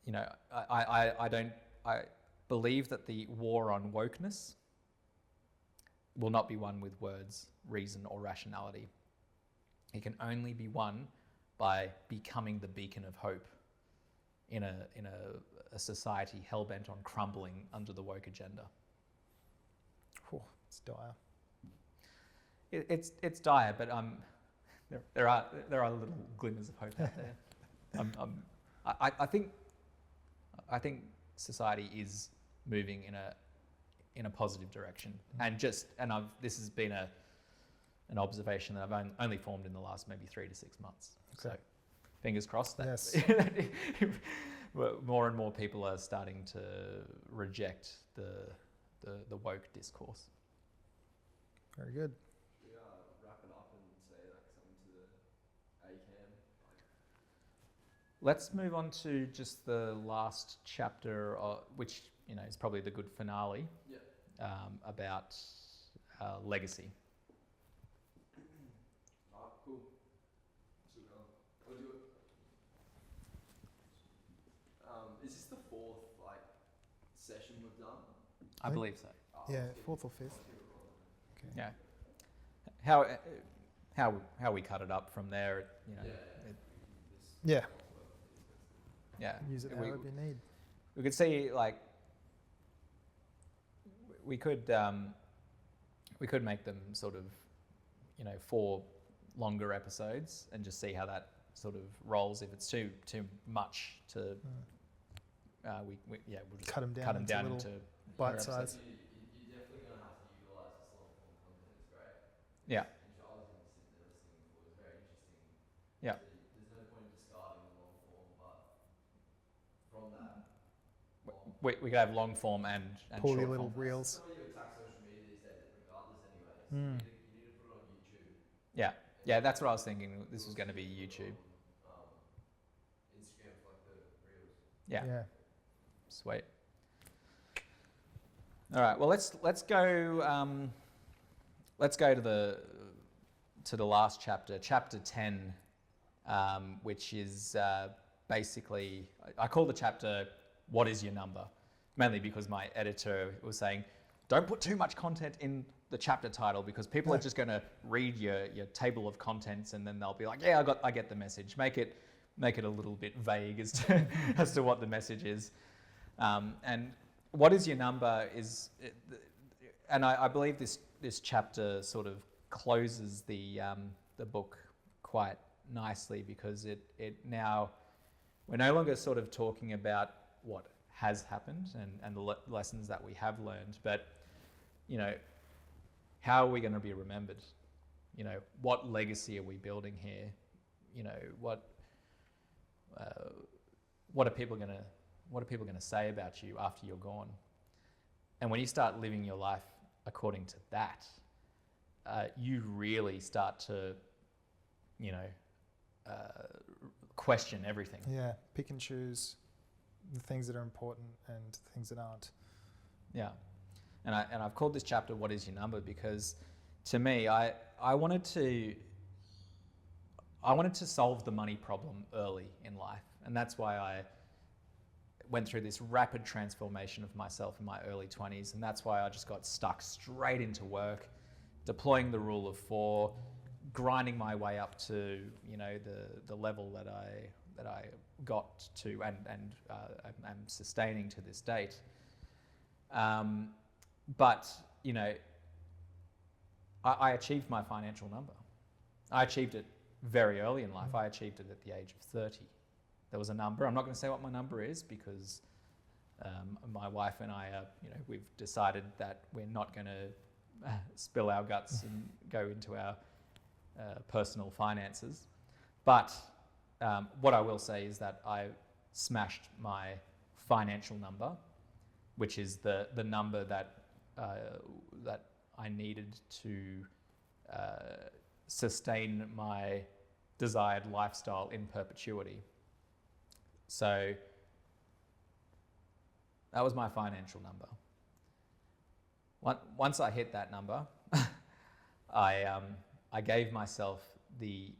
you know, I believe that the war on wokeness will not be won with words, reason, or rationality. It can only be won by becoming the beacon of hope in a society hell-bent on crumbling under the woke agenda. Whew, it's dire. It's dire, but there are little glimmers of hope out there. I think society is moving in a positive direction, and this has been an observation that I've only formed in the last maybe 3 to 6 months. Okay. So, fingers crossed that Yes. more and more people are starting to reject the woke discourse. Very good. We wrap it up and say like something to the ACAM. Let's move on to just the last chapter, which, you know, is probably the good finale. Yeah. About legacy. Cool. We'll do it. Is this the fourth session we've done? I believe so. Yeah, fourth or fifth. Okay. Yeah. How we cut it up from there, you know. Yeah. Yeah. Use it however you need. We could see, like, we could make them sort of, 4 longer episodes and just see how that sort of rolls. If it's too much to, we'll just cut them down, cut 'em down into into bite per size. episode. You're definitely going to have to utilise this long form content. It's great. Yeah. And I was even sitting there listening before. It was very interesting. Yeah. So there's no point in discarding the long form, but from that, We could have long form and Pull short your little form. reels. some of you attack social media these days, regardless anyway. So Mm. you need to put it on YouTube. Yeah, that's what I was thinking. This was going to be YouTube. Instagram for like the reels. Yeah. Sweet. All right. Well, let's go. Let's go to the last chapter, chapter 10, which is basically, I call the chapter "What is your number?" Mainly because my editor was saying, don't put too much content in the chapter title because people are just going to read your table of contents and then they'll be like, yeah, I get the message. Make it a little bit vague as to as to what the message is. And what is your number is, and I believe this chapter sort of closes the book quite nicely because it now, we're no longer sort of talking about what has happened and the lessons that we have learned, but how are we going to be remembered? What legacy are we building here? What are people going to say about you after you're gone? And when you start living your life according to that, you really start to question everything. Yeah, pick and choose the things that are important and things that aren't. Yeah, and I've called this chapter "What is your number?" because to me, I wanted to solve the money problem early in life, and that's why I went through this rapid transformation of myself in my early 20s, and that's why I just got stuck straight into work, deploying the rule of 4, grinding my way up to the level that I got to and am sustaining to this date. But I achieved my financial number. I achieved it very early in life. I achieved it at the age of 30. There was a number. I'm not going to say what my number is because my wife and I are, we've decided that we're not going to spill our guts and go into our personal finances. But what I will say is that I smashed my financial number, which is the number that I needed to sustain my desired lifestyle in perpetuity. So that was my financial number. Once I hit that number, I gave myself the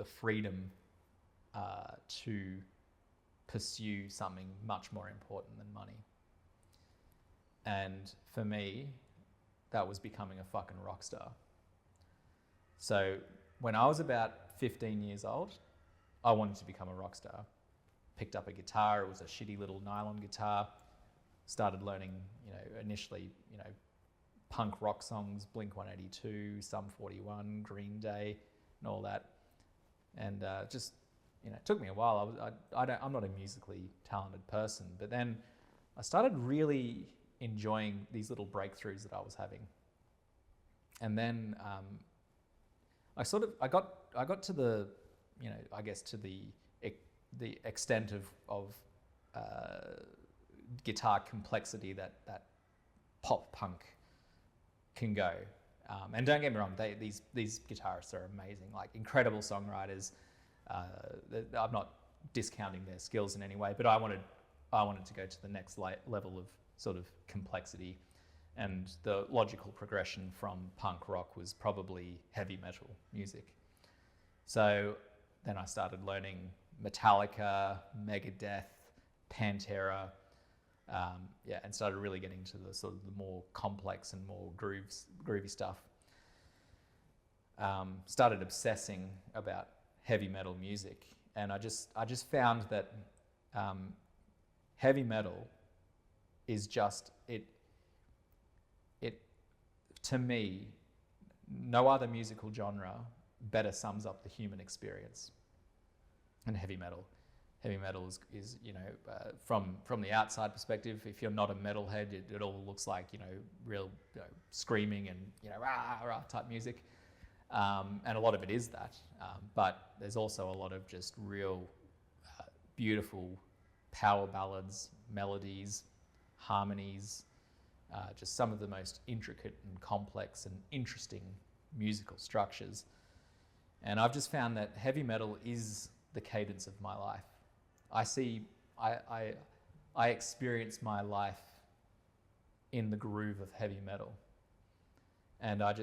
freedom to pursue something much more important than money. And for me, that was becoming a fucking rock star. So when I was about 15 years old, I wanted to become a rock star. Picked up a guitar. It was a shitty little nylon guitar. Started learning, initially, punk rock songs, Blink-182, Sum 41, Green Day, and all that. And just, it took me a while. I'm not a musically talented person, but then I started really enjoying these little breakthroughs that I was having. And then I got to the, I guess to the extent of guitar complexity that pop punk can go. And don't get me wrong, these guitarists are amazing, like incredible songwriters. I'm not discounting their skills in any way, but I wanted to go to the next level of sort of complexity, and the logical progression from punk rock was probably heavy metal music. So then I started learning Metallica, Megadeth, Pantera, and started really getting to the sort of the more complex and more groovy stuff. Started obsessing about heavy metal music, and I just found that heavy metal is just it to me no other musical genre better sums up the human experience than heavy metal. Heavy metal is from the outside perspective, if you're not a metalhead, it all looks like, real screaming and, rah, rah type music. And a lot of it is that. But there's also a lot of just real beautiful power ballads, melodies, harmonies, just some of the most intricate and complex and interesting musical structures. And I've just found that heavy metal is the cadence of my life. I experience my life in the groove of heavy metal. And I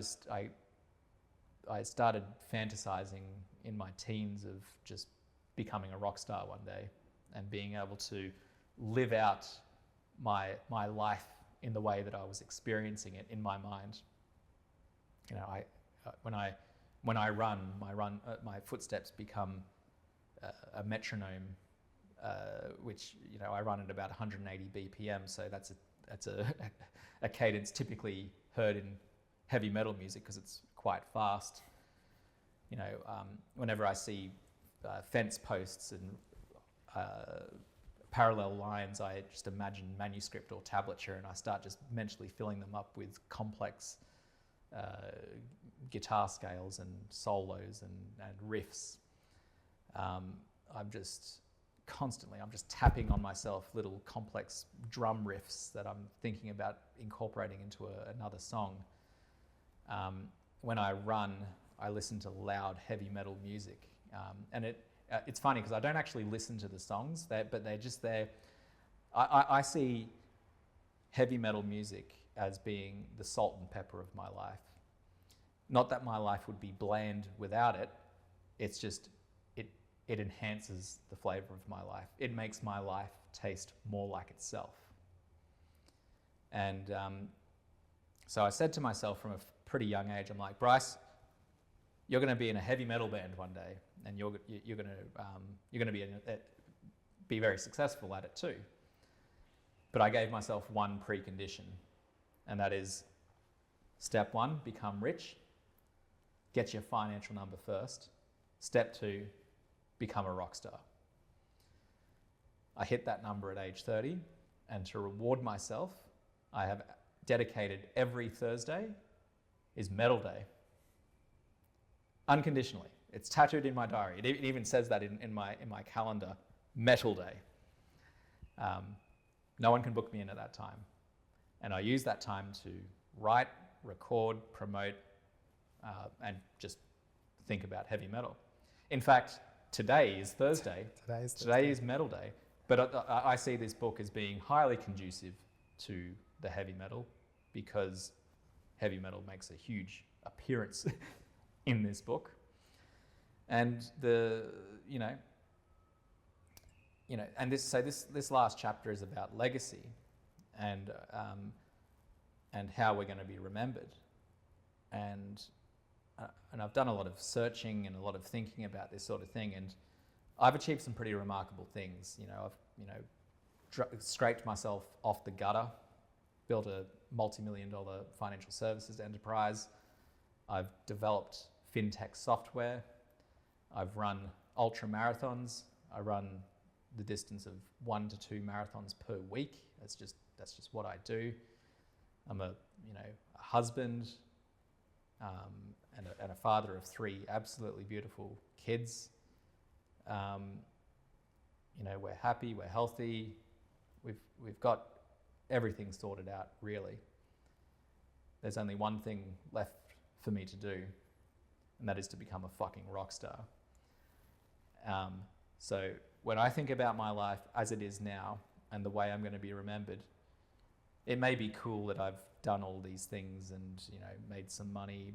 started fantasizing in my teens of just becoming a rock star one day and being able to live out my life in the way that I was experiencing it in my mind. When I run, my footsteps become a metronome, which I run at about 180 BPM. So that's a cadence typically heard in heavy metal music because it's quite fast. Whenever I see fence posts and parallel lines, I just imagine manuscript or tablature, and I start just mentally filling them up with complex guitar scales and solos and riffs. I'm just tapping on myself little complex drum riffs that I'm thinking about incorporating into another song. When I run, I listen to loud heavy metal music, and it's funny because I don't actually listen to the songs, but they're just there. I see heavy metal music as being the salt and pepper of my life. Not that my life would be bland without it. It's just it enhances the flavor of my life. It makes my life taste more like itself. And so I said to myself from a pretty young age, I'm like, Bryce, you're going to be in a heavy metal band one day, and you're going to be very successful at it too. But I gave myself one precondition, and that is step one, become rich, get your financial number first. Step two, become a rock star. I hit that number at age 30, and to reward myself, I have dedicated every Thursday is metal day. Unconditionally. It's tattooed in my diary. It even says that in my calendar, metal day. No one can book me in at that time. And I use that time to write, record, promote, and just think about heavy metal. In fact, today is Thursday. Today is metal day. But I see this book as being highly conducive to the heavy metal because heavy metal makes a huge appearance in this book. And and this last chapter is about legacy and how we're going to be remembered. And I've done a lot of searching and a lot of thinking about this sort of thing, and I've achieved some pretty remarkable things. I've scraped myself off the gutter, built a multi-million-dollar financial services enterprise. I've developed fintech software. I've run ultra marathons. I run the distance of 1 to 2 marathons per week. That's just what I do. I'm a husband and a father of 3 absolutely beautiful kids. We're happy. We're healthy. We've got everything sorted out, really. There's only one thing left for me to do, and that is to become a fucking rock star. So when I think about my life as it is now and the way I'm going to be remembered, it may be cool that I've done all these things and made some money,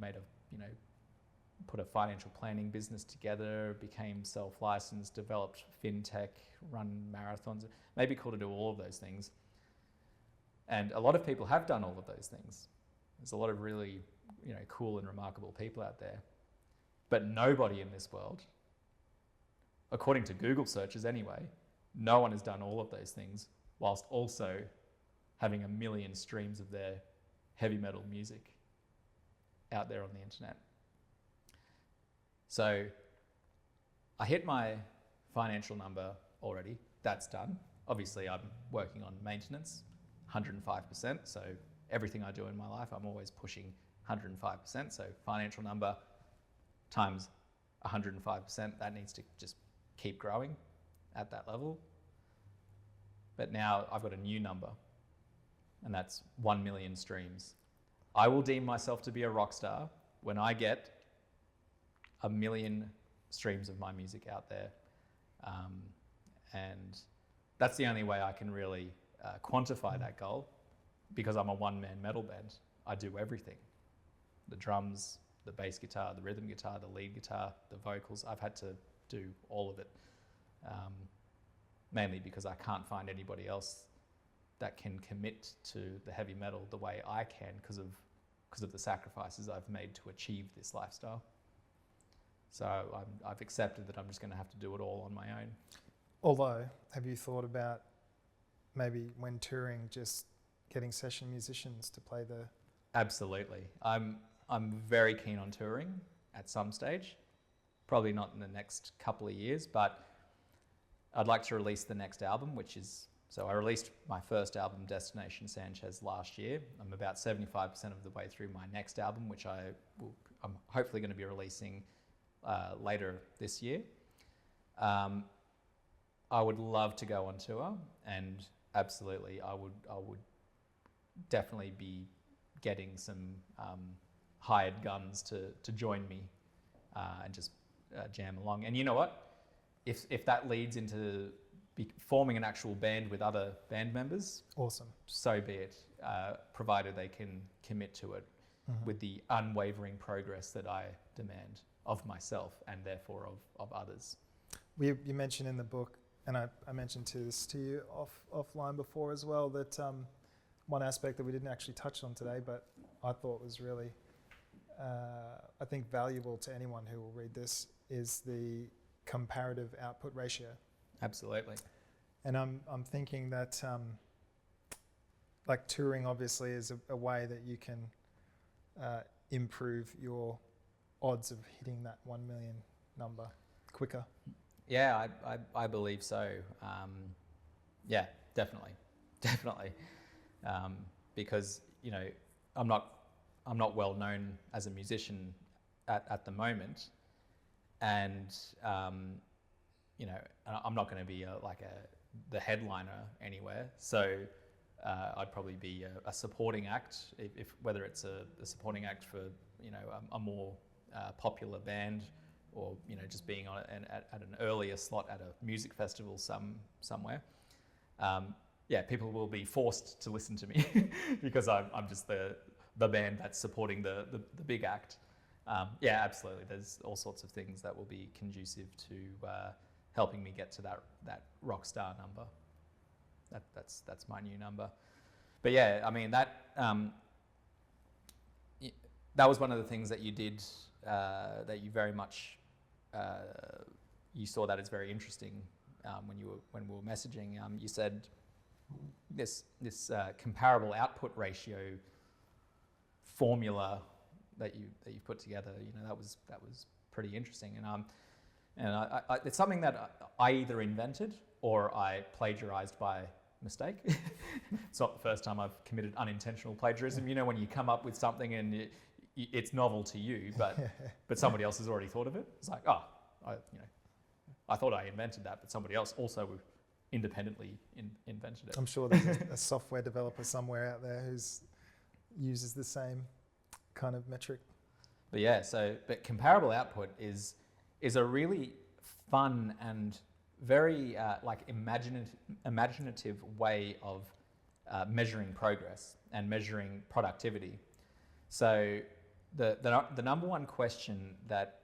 put a financial planning business together, became self-licensed, developed fintech, run marathons. It may be cool to do all of those things. And a lot of people have done all of those things. There's a lot of really, cool and remarkable people out there. But nobody in this world, according to Google searches anyway, no one has done all of those things whilst also having 1 million streams of their heavy metal music. out there on the internet. So I hit my financial number already. That's done. Obviously, I'm working on maintenance, 105%. So everything I do in my life, I'm always pushing 105%. So financial number times 105%, that needs to just keep growing at that level. But now I've got a new number, and that's 1 million streams. I will deem myself to be a rock star when I get 1 million streams of my music out there. And that's the only way I can really quantify that goal, because I'm a one-man metal band. I do everything. The drums, the bass guitar, the rhythm guitar, the lead guitar, the vocals. I've had to do all of it, mainly because I can't find anybody else that can commit to the heavy metal the way I can because of the sacrifices I've made to achieve this lifestyle. So I've accepted that I'm just going to have to do it all on my own. Although, have you thought about maybe when touring just getting session musicians to play the... Absolutely. I'm very keen on touring at some stage. Probably not in the next couple of years, but I'd like to release the next album, which is... So I released my first album, Destination Sanchez, last year. I'm about 75% of the way through my next album, which I'm hopefully going to be releasing later this year. I would love to go on tour, and absolutely, I would definitely be getting some hired guns to join me and just jam along. And you know what? If that leads into forming an actual band with other band members, awesome. So be it, provided they can commit to it with the unwavering progress that I demand of myself and therefore of others. You mentioned in the book, and I mentioned this to you offline before as well, that one aspect that we didn't actually touch on today, but I thought was really, I think, valuable to anyone who will read this, is the comparative output ratio. Absolutely. And I'm thinking that like touring obviously is a way that you can improve your odds of hitting that 1 million number quicker. Yeah, I believe so. Yeah, definitely. Because, you know, I'm not well known as a musician at the moment, and you know, I'm not going to be the headliner anywhere. So I'd probably be a supporting act, if whether it's a supporting act for, you know, a more popular band, or, you know, just being at an earlier slot at a music festival somewhere. Yeah, people will be forced to listen to me because I'm just the band that's supporting the big act. Yeah, absolutely. There's all sorts of things that will be conducive to helping me get to that rock star number. That's my new number. But yeah, I mean, that was one of the things that you did, that you very much you saw that as very interesting when we were messaging. You said this comparable output ratio formula that you put together. You know, that was pretty interesting, and I it's something that I either invented or I plagiarized by mistake. It's not the first time I've committed unintentional plagiarism. You know, when you come up with something and it's novel to you, but somebody else has already thought of it. It's like, I thought I invented that, but somebody else also independently invented it. I'm sure there's a software developer somewhere out there who uses the same kind of metric. But yeah, but comparable output is a really fun and very imaginative way of measuring progress and measuring productivity. So the number one question that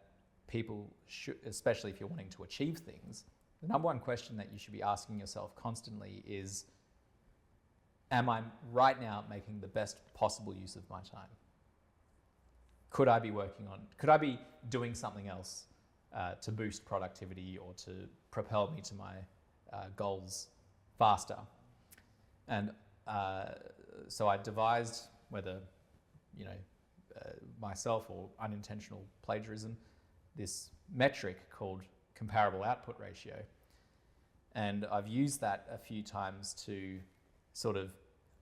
people should, especially if you're wanting to achieve things, the number one question that you should be asking yourself constantly is, am I right now making the best possible use of my time? Could I be doing something else to boost productivity or to propel me to my goals faster? And so I devised, whether, you know, myself, or unintentional plagiarism, this metric called comparable output ratio. And I've used that a few times to sort of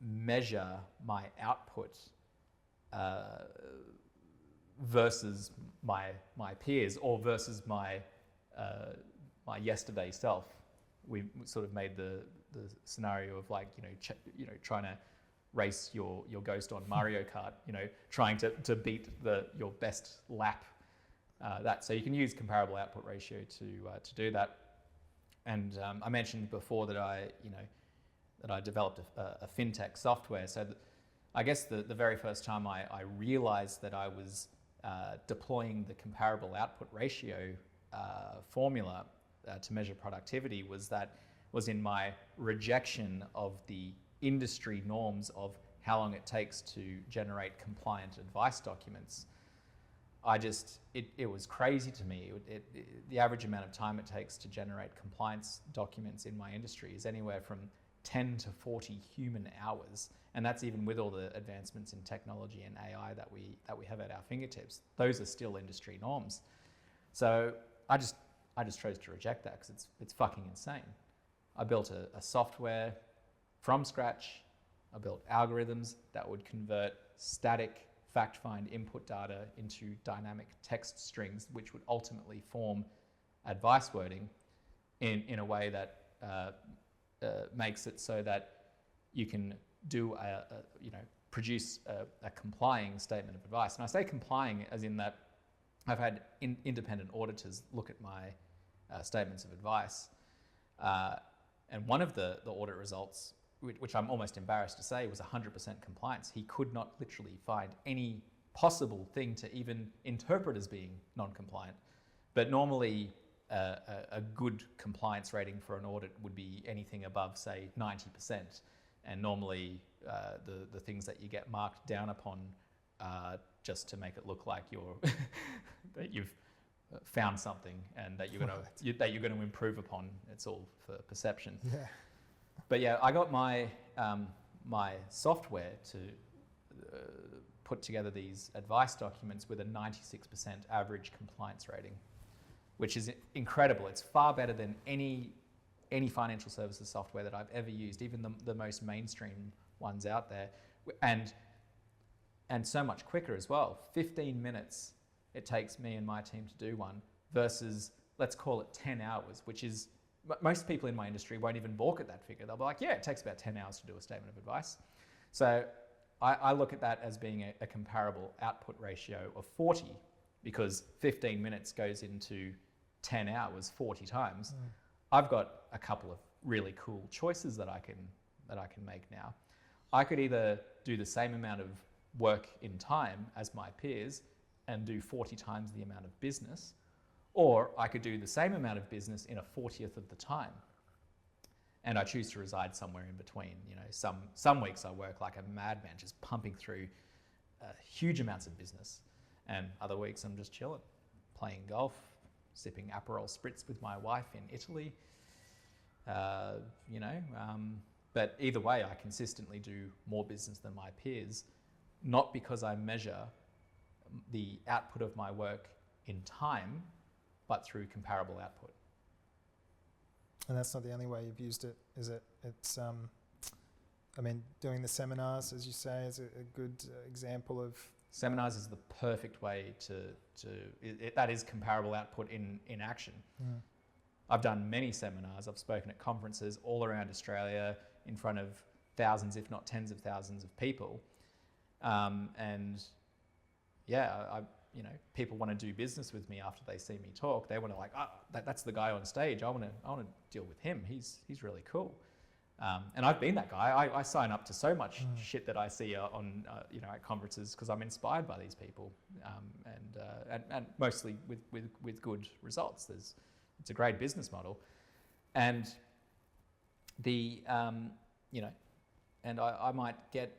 measure my output versus my peers, or versus my yesterday self. We sort of made the scenario of like, trying to race your ghost on Mario Kart, trying to beat your best lap. So you can use comparable output ratio to do that. And I mentioned before that I developed a fintech software. So I guess the very first time I realized that I was deploying the comparable output ratio formula to measure productivity was in my rejection of the industry norms of how long it takes to generate compliant advice documents. It was crazy to me. The average amount of time it takes to generate compliance documents in my industry is anywhere from 10 to 40 human hours, and that's even with all the advancements in technology and AI that we have at our fingertips. Those are still industry norms. So I just chose to reject that because it's fucking insane. I built a software from scratch. I built algorithms that would convert static fact-find input data into dynamic text strings, which would ultimately form advice wording in a way that makes it so that you can do produce a complying statement of advice. And I say complying as in that I've had independent auditors look at my statements of advice, and one of the audit results, which I'm almost embarrassed to say, was 100% compliance. He could not literally find any possible thing to even interpret as being non-compliant. But normally, a good compliance rating for an audit would be anything above, say, 90%. And normally, the things that you get marked down upon just to make it look like that you've found something and that you're going to improve upon. It's all for perception. Yeah. But yeah, I got my software to put together these advice documents with a 96% average compliance rating, which is incredible. It's far better than any financial services software that I've ever used, even the most mainstream ones out there, and so much quicker as well. 15 minutes it takes me and my team to do one versus, let's call it 10 hours, which is, most people in my industry won't even balk at that figure. They'll be like, yeah, it takes about 10 hours to do a statement of advice. So I look at that as being a comparable output ratio of 40, because 15 minutes goes into 10 hours 40 times. Mm. I've got a couple of really cool choices that I can make now. I could either do the same amount of work in time as my peers and do 40 times the amount of business, or I could do the same amount of business in a 40th of the time. And I choose to reside somewhere in between. Some weeks I work like a madman, just pumping through huge amounts of business. And other weeks I'm just chilling, playing golf, sipping Aperol Spritz with my wife in Italy. But either way, I consistently do more business than my peers, not because I measure the output of my work in time, but through comparable output. And that's not the only way you've used it, is it? It's, doing the seminars, as you say, is a good example of... Seminars is the perfect way that is comparable output in action. Mm. I've done many seminars. I've spoken at conferences all around Australia in front of thousands, if not tens of thousands of people. People want to do business with me after they see me talk. They want to that's the guy on stage. I want to deal with him. He's really cool. And I've been that guy. I sign up to so much shit that I see on at conferences because I'm inspired by these people, and mostly with good results. It's a great business model, and I might get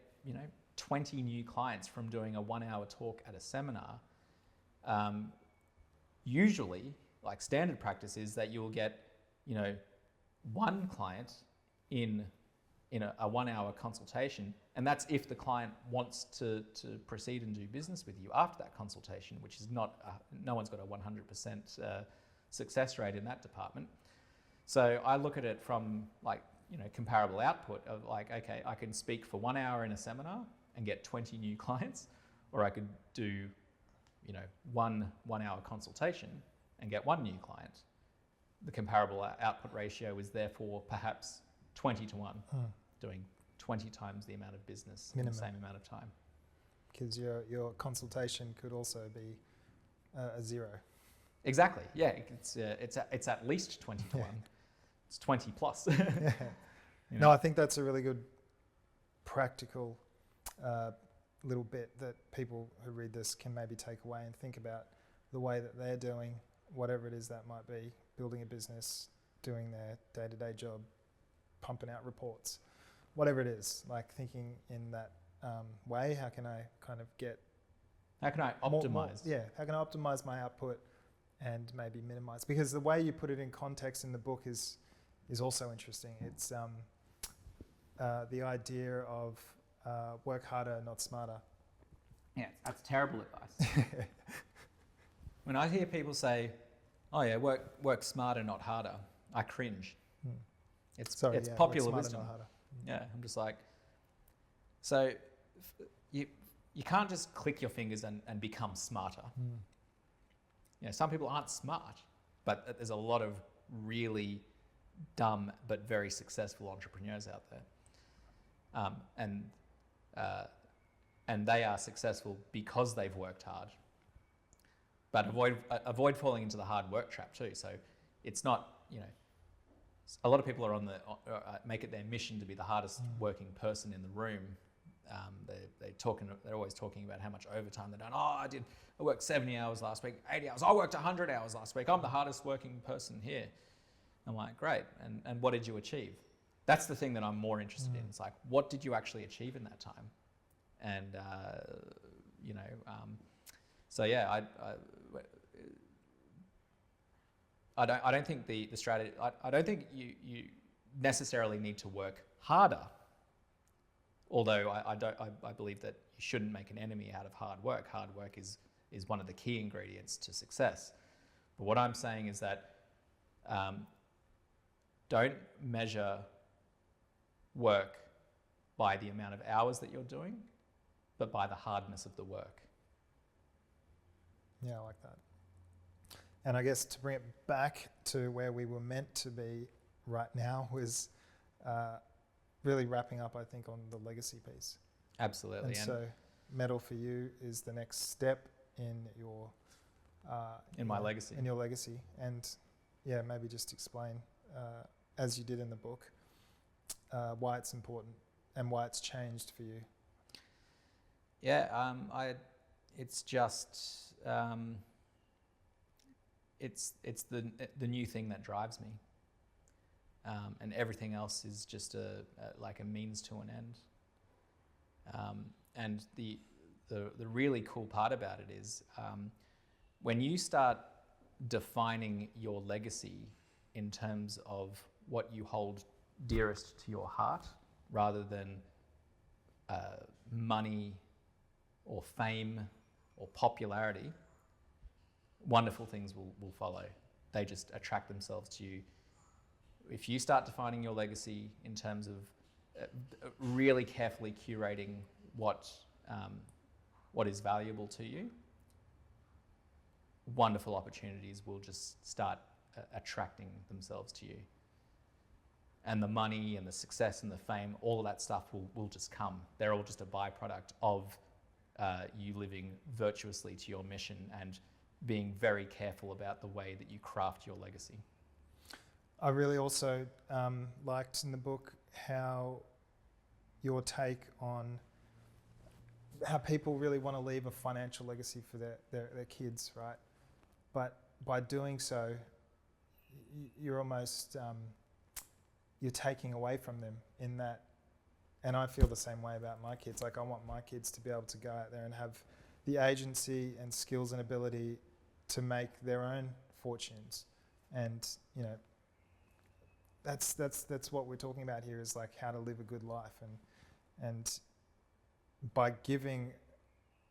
20 new clients from doing a 1 hour talk at a seminar. Usually, like standard practice is that you'll get, one client in in a 1 hour consultation, and that's if the client wants to proceed and do business with you after that consultation, which is not, no one's got a 100% success rate in that department. So I look at it from like, comparable output of like, okay, I can speak for 1 hour in a seminar and get 20 new clients, or I could do, one 1 hour consultation and get 1 new client. The comparable output ratio is therefore perhaps 20 to 1, doing 20 times the amount of business in the same amount of time. Because your consultation could also be a 0. Exactly. Yeah, it's at least 20 to 1. It's 20 plus. Yeah. No, I think that's a really good practical little bit that people who read this can maybe take away and think about the way that they're doing whatever it is that might be, building a business, doing their day-to-day job, pumping out reports, whatever it is, like thinking in that way. How can I kind of get... How can I optimize? How can I optimize my output and maybe minimize? Because the way you put it in context in the book is also interesting. It's the idea of work harder, not smarter. Yeah, that's terrible advice. When I hear people say, "Oh yeah, work smarter, not harder," I cringe. It's popular wisdom. Yeah, I'm just like, so you can't just click your fingers and become smarter. Some people aren't smart, but there's a lot of really dumb but very successful entrepreneurs out there, and they are successful because they've worked hard. But avoid falling into the hard work trap too. So it's not, a lot of people are make it their mission to be the hardest working person in the room. They're always talking about how much overtime they've done. I worked 70 hours last week, 80 hours. I worked 100 hours last week. I'm the hardest working person here. I'm like, great. And what did you achieve? That's the thing that I'm more interested in. It's like, what did you actually achieve in that time? And, so yeah, I don't think the strategy, I don't think you necessarily need to work harder. Although I believe that you shouldn't make an enemy out of hard work. Hard work is one of the key ingredients to success. But what I'm saying is that don't measure work by the amount of hours that you're doing, but by the hardness of the work. Yeah, I like that. And I guess to bring it back to where we were meant to be right now was really wrapping up, I think, on the legacy piece. Absolutely. And so Metal for you is the next step in your... in my legacy. In your legacy. And yeah, maybe just explain, as you did in the book, why it's important and why it's changed for you. Yeah, it's just... it's the new thing that drives me, and everything else is just like a means to an end. And the really cool part about it is when you start defining your legacy in terms of what you hold dearest to your heart, rather than money or fame or popularity, wonderful things will follow. They just attract themselves to you. If you start defining your legacy in terms of really carefully curating what is valuable to you, wonderful opportunities will just start attracting themselves to you. And the money and the success and the fame, all of that stuff will just come. They're all just a byproduct of you living virtuously to your mission and being very careful about the way that you craft your legacy. I really also liked in the book how your take on how people really want to leave a financial legacy for their kids, right? But by doing so, you're almost, you're taking away from them in that, and I feel the same way about my kids. Like I want my kids to be able to go out there and have the agency and skills and ability to make their own fortunes. And, that's what we're talking about here, is like how to live a good life, and by giving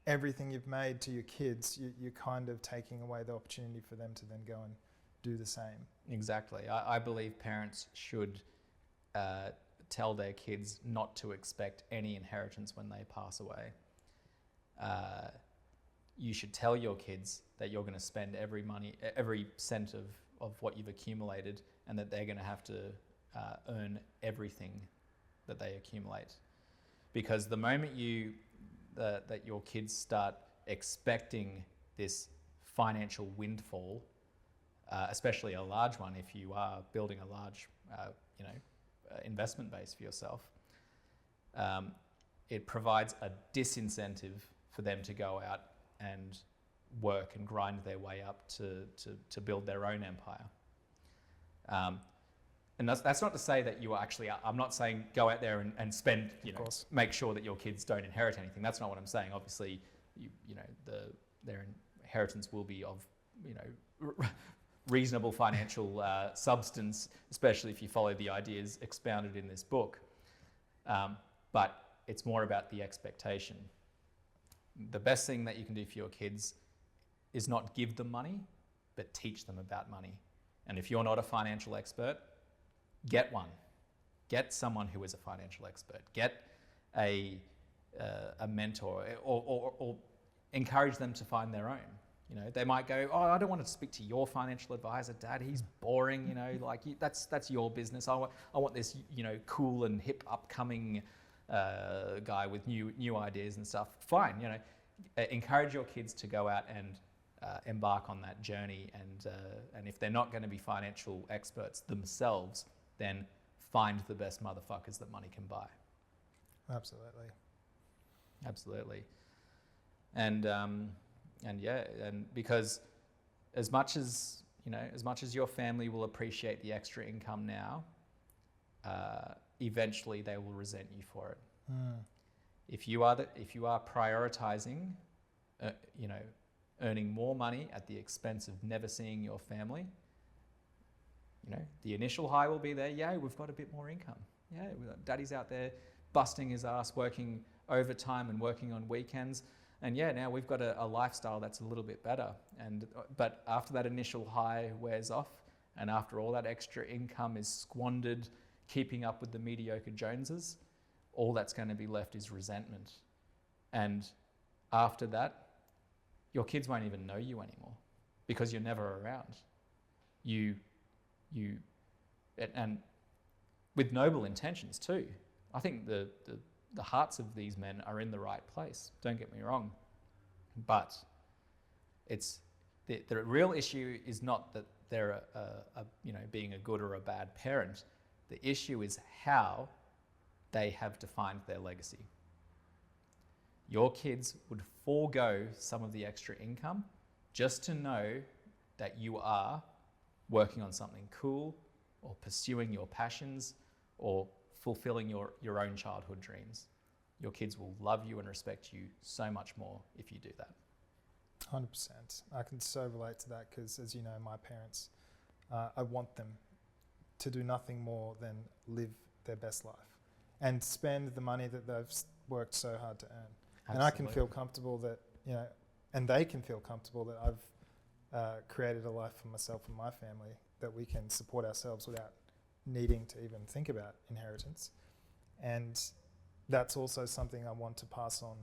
everything you've made to your kids, you're kind of taking away the opportunity for them to then go and do the same. Exactly. I believe parents should tell their kids not to expect any inheritance when they pass away. You should tell your kids that you're going to spend every cent of what you've accumulated, and that they're going to have to earn everything that they accumulate. Because the moment that your kids start expecting this financial windfall, especially a large one, if you are building a large, investment base for yourself, it provides a disincentive for them to go out and work and grind their way up to build their own empire. And that's not to say that you are actually, I'm not saying go out there and spend, make sure that your kids don't inherit anything. That's not what I'm saying. Obviously, their inheritance will be of, reasonable financial substance, especially if you follow the ideas expounded in this book. But it's more about the expectation. The best thing that you can do for your kids is not give them money, but teach them about money. And if you're not a financial expert, get one. Get someone who is a financial expert. Get a mentor, or encourage them to find their own. They might go, oh, I don't want to speak to your financial advisor, Dad. He's boring. That's your business. I want this, cool and hip, upcoming guy with new ideas and stuff. Fine. Encourage your kids to go out and embark on that journey. And if they're not going to be financial experts themselves, then find the best motherfuckers that money can buy. Absolutely. And because as much as your family will appreciate the extra income now, eventually they will resent you for it. If you are prioritizing, earning more money at the expense of never seeing your family, the initial high will be there. Yeah, we've got a bit more income. Yeah, Daddy's out there busting his ass, working overtime and working on weekends. And yeah, now we've got a lifestyle that's a little bit better. But after that initial high wears off, and after all that extra income is squandered keeping up with the mediocre Joneses, all that's going to be left is resentment. And after that, your kids won't even know you anymore because you're never around. And with noble intentions too. I think the hearts of these men are in the right place. Don't get me wrong, but the real issue is not that they're being a good or a bad parent. The issue is how they have defined their legacy. Your kids would forego some of the extra income just to know that you are working on something cool, or pursuing your passions, or fulfilling your own childhood dreams. Your kids will love you and respect you so much more if you do that. 100%. I can so relate to that because, as you know, my parents, I want them to do nothing more than live their best life and spend the money that they've worked so hard to earn. Absolutely. And I can feel comfortable that, and they can feel comfortable that I've created a life for myself and my family that we can support ourselves without needing to even think about inheritance. And that's also something I want to pass on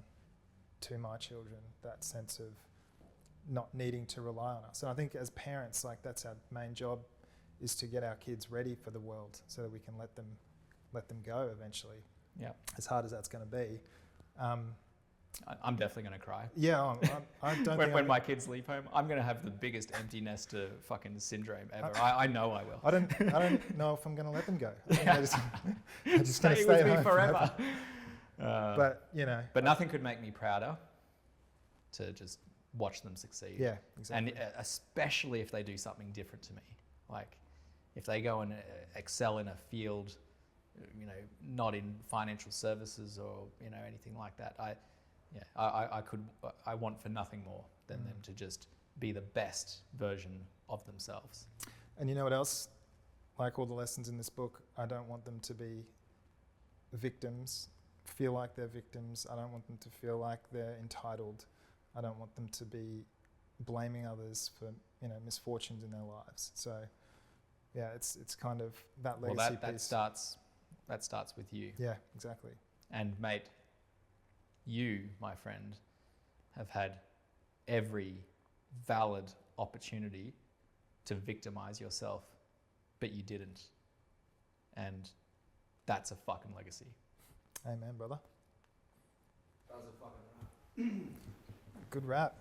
to my children, that sense of not needing to rely on us. And I think as parents, that's our main job, is to get our kids ready for the world so that we can let them go eventually. Yeah. As hard as that's going to be. I'm definitely going to cry. Yeah, I don't when my kids leave home, I'm going to have the biggest empty nester fucking syndrome ever. I know I will. I don't know if I'm going to let them go. I think they're just going to stay stay with me home forever. But nothing could make me prouder to just watch them succeed. Yeah, exactly. And especially if they do something different to me, like if they go and excel in a field, not in financial services or anything like that. I want for nothing more than them to just be the best version of themselves. And you know what else like all the lessons in this book, I don't want them to be victims, feel like they're victims. I don't want them to feel like they're entitled. I don't want them to be blaming others for, you know, misfortunes in their lives. So, yeah, it's kind of that legacy piece. That starts with you. Yeah, exactly. And mate, you, my friend, have had every valid opportunity to victimize yourself, but you didn't. And that's a fucking legacy. Amen, brother. That was a fucking wrap. Good rap.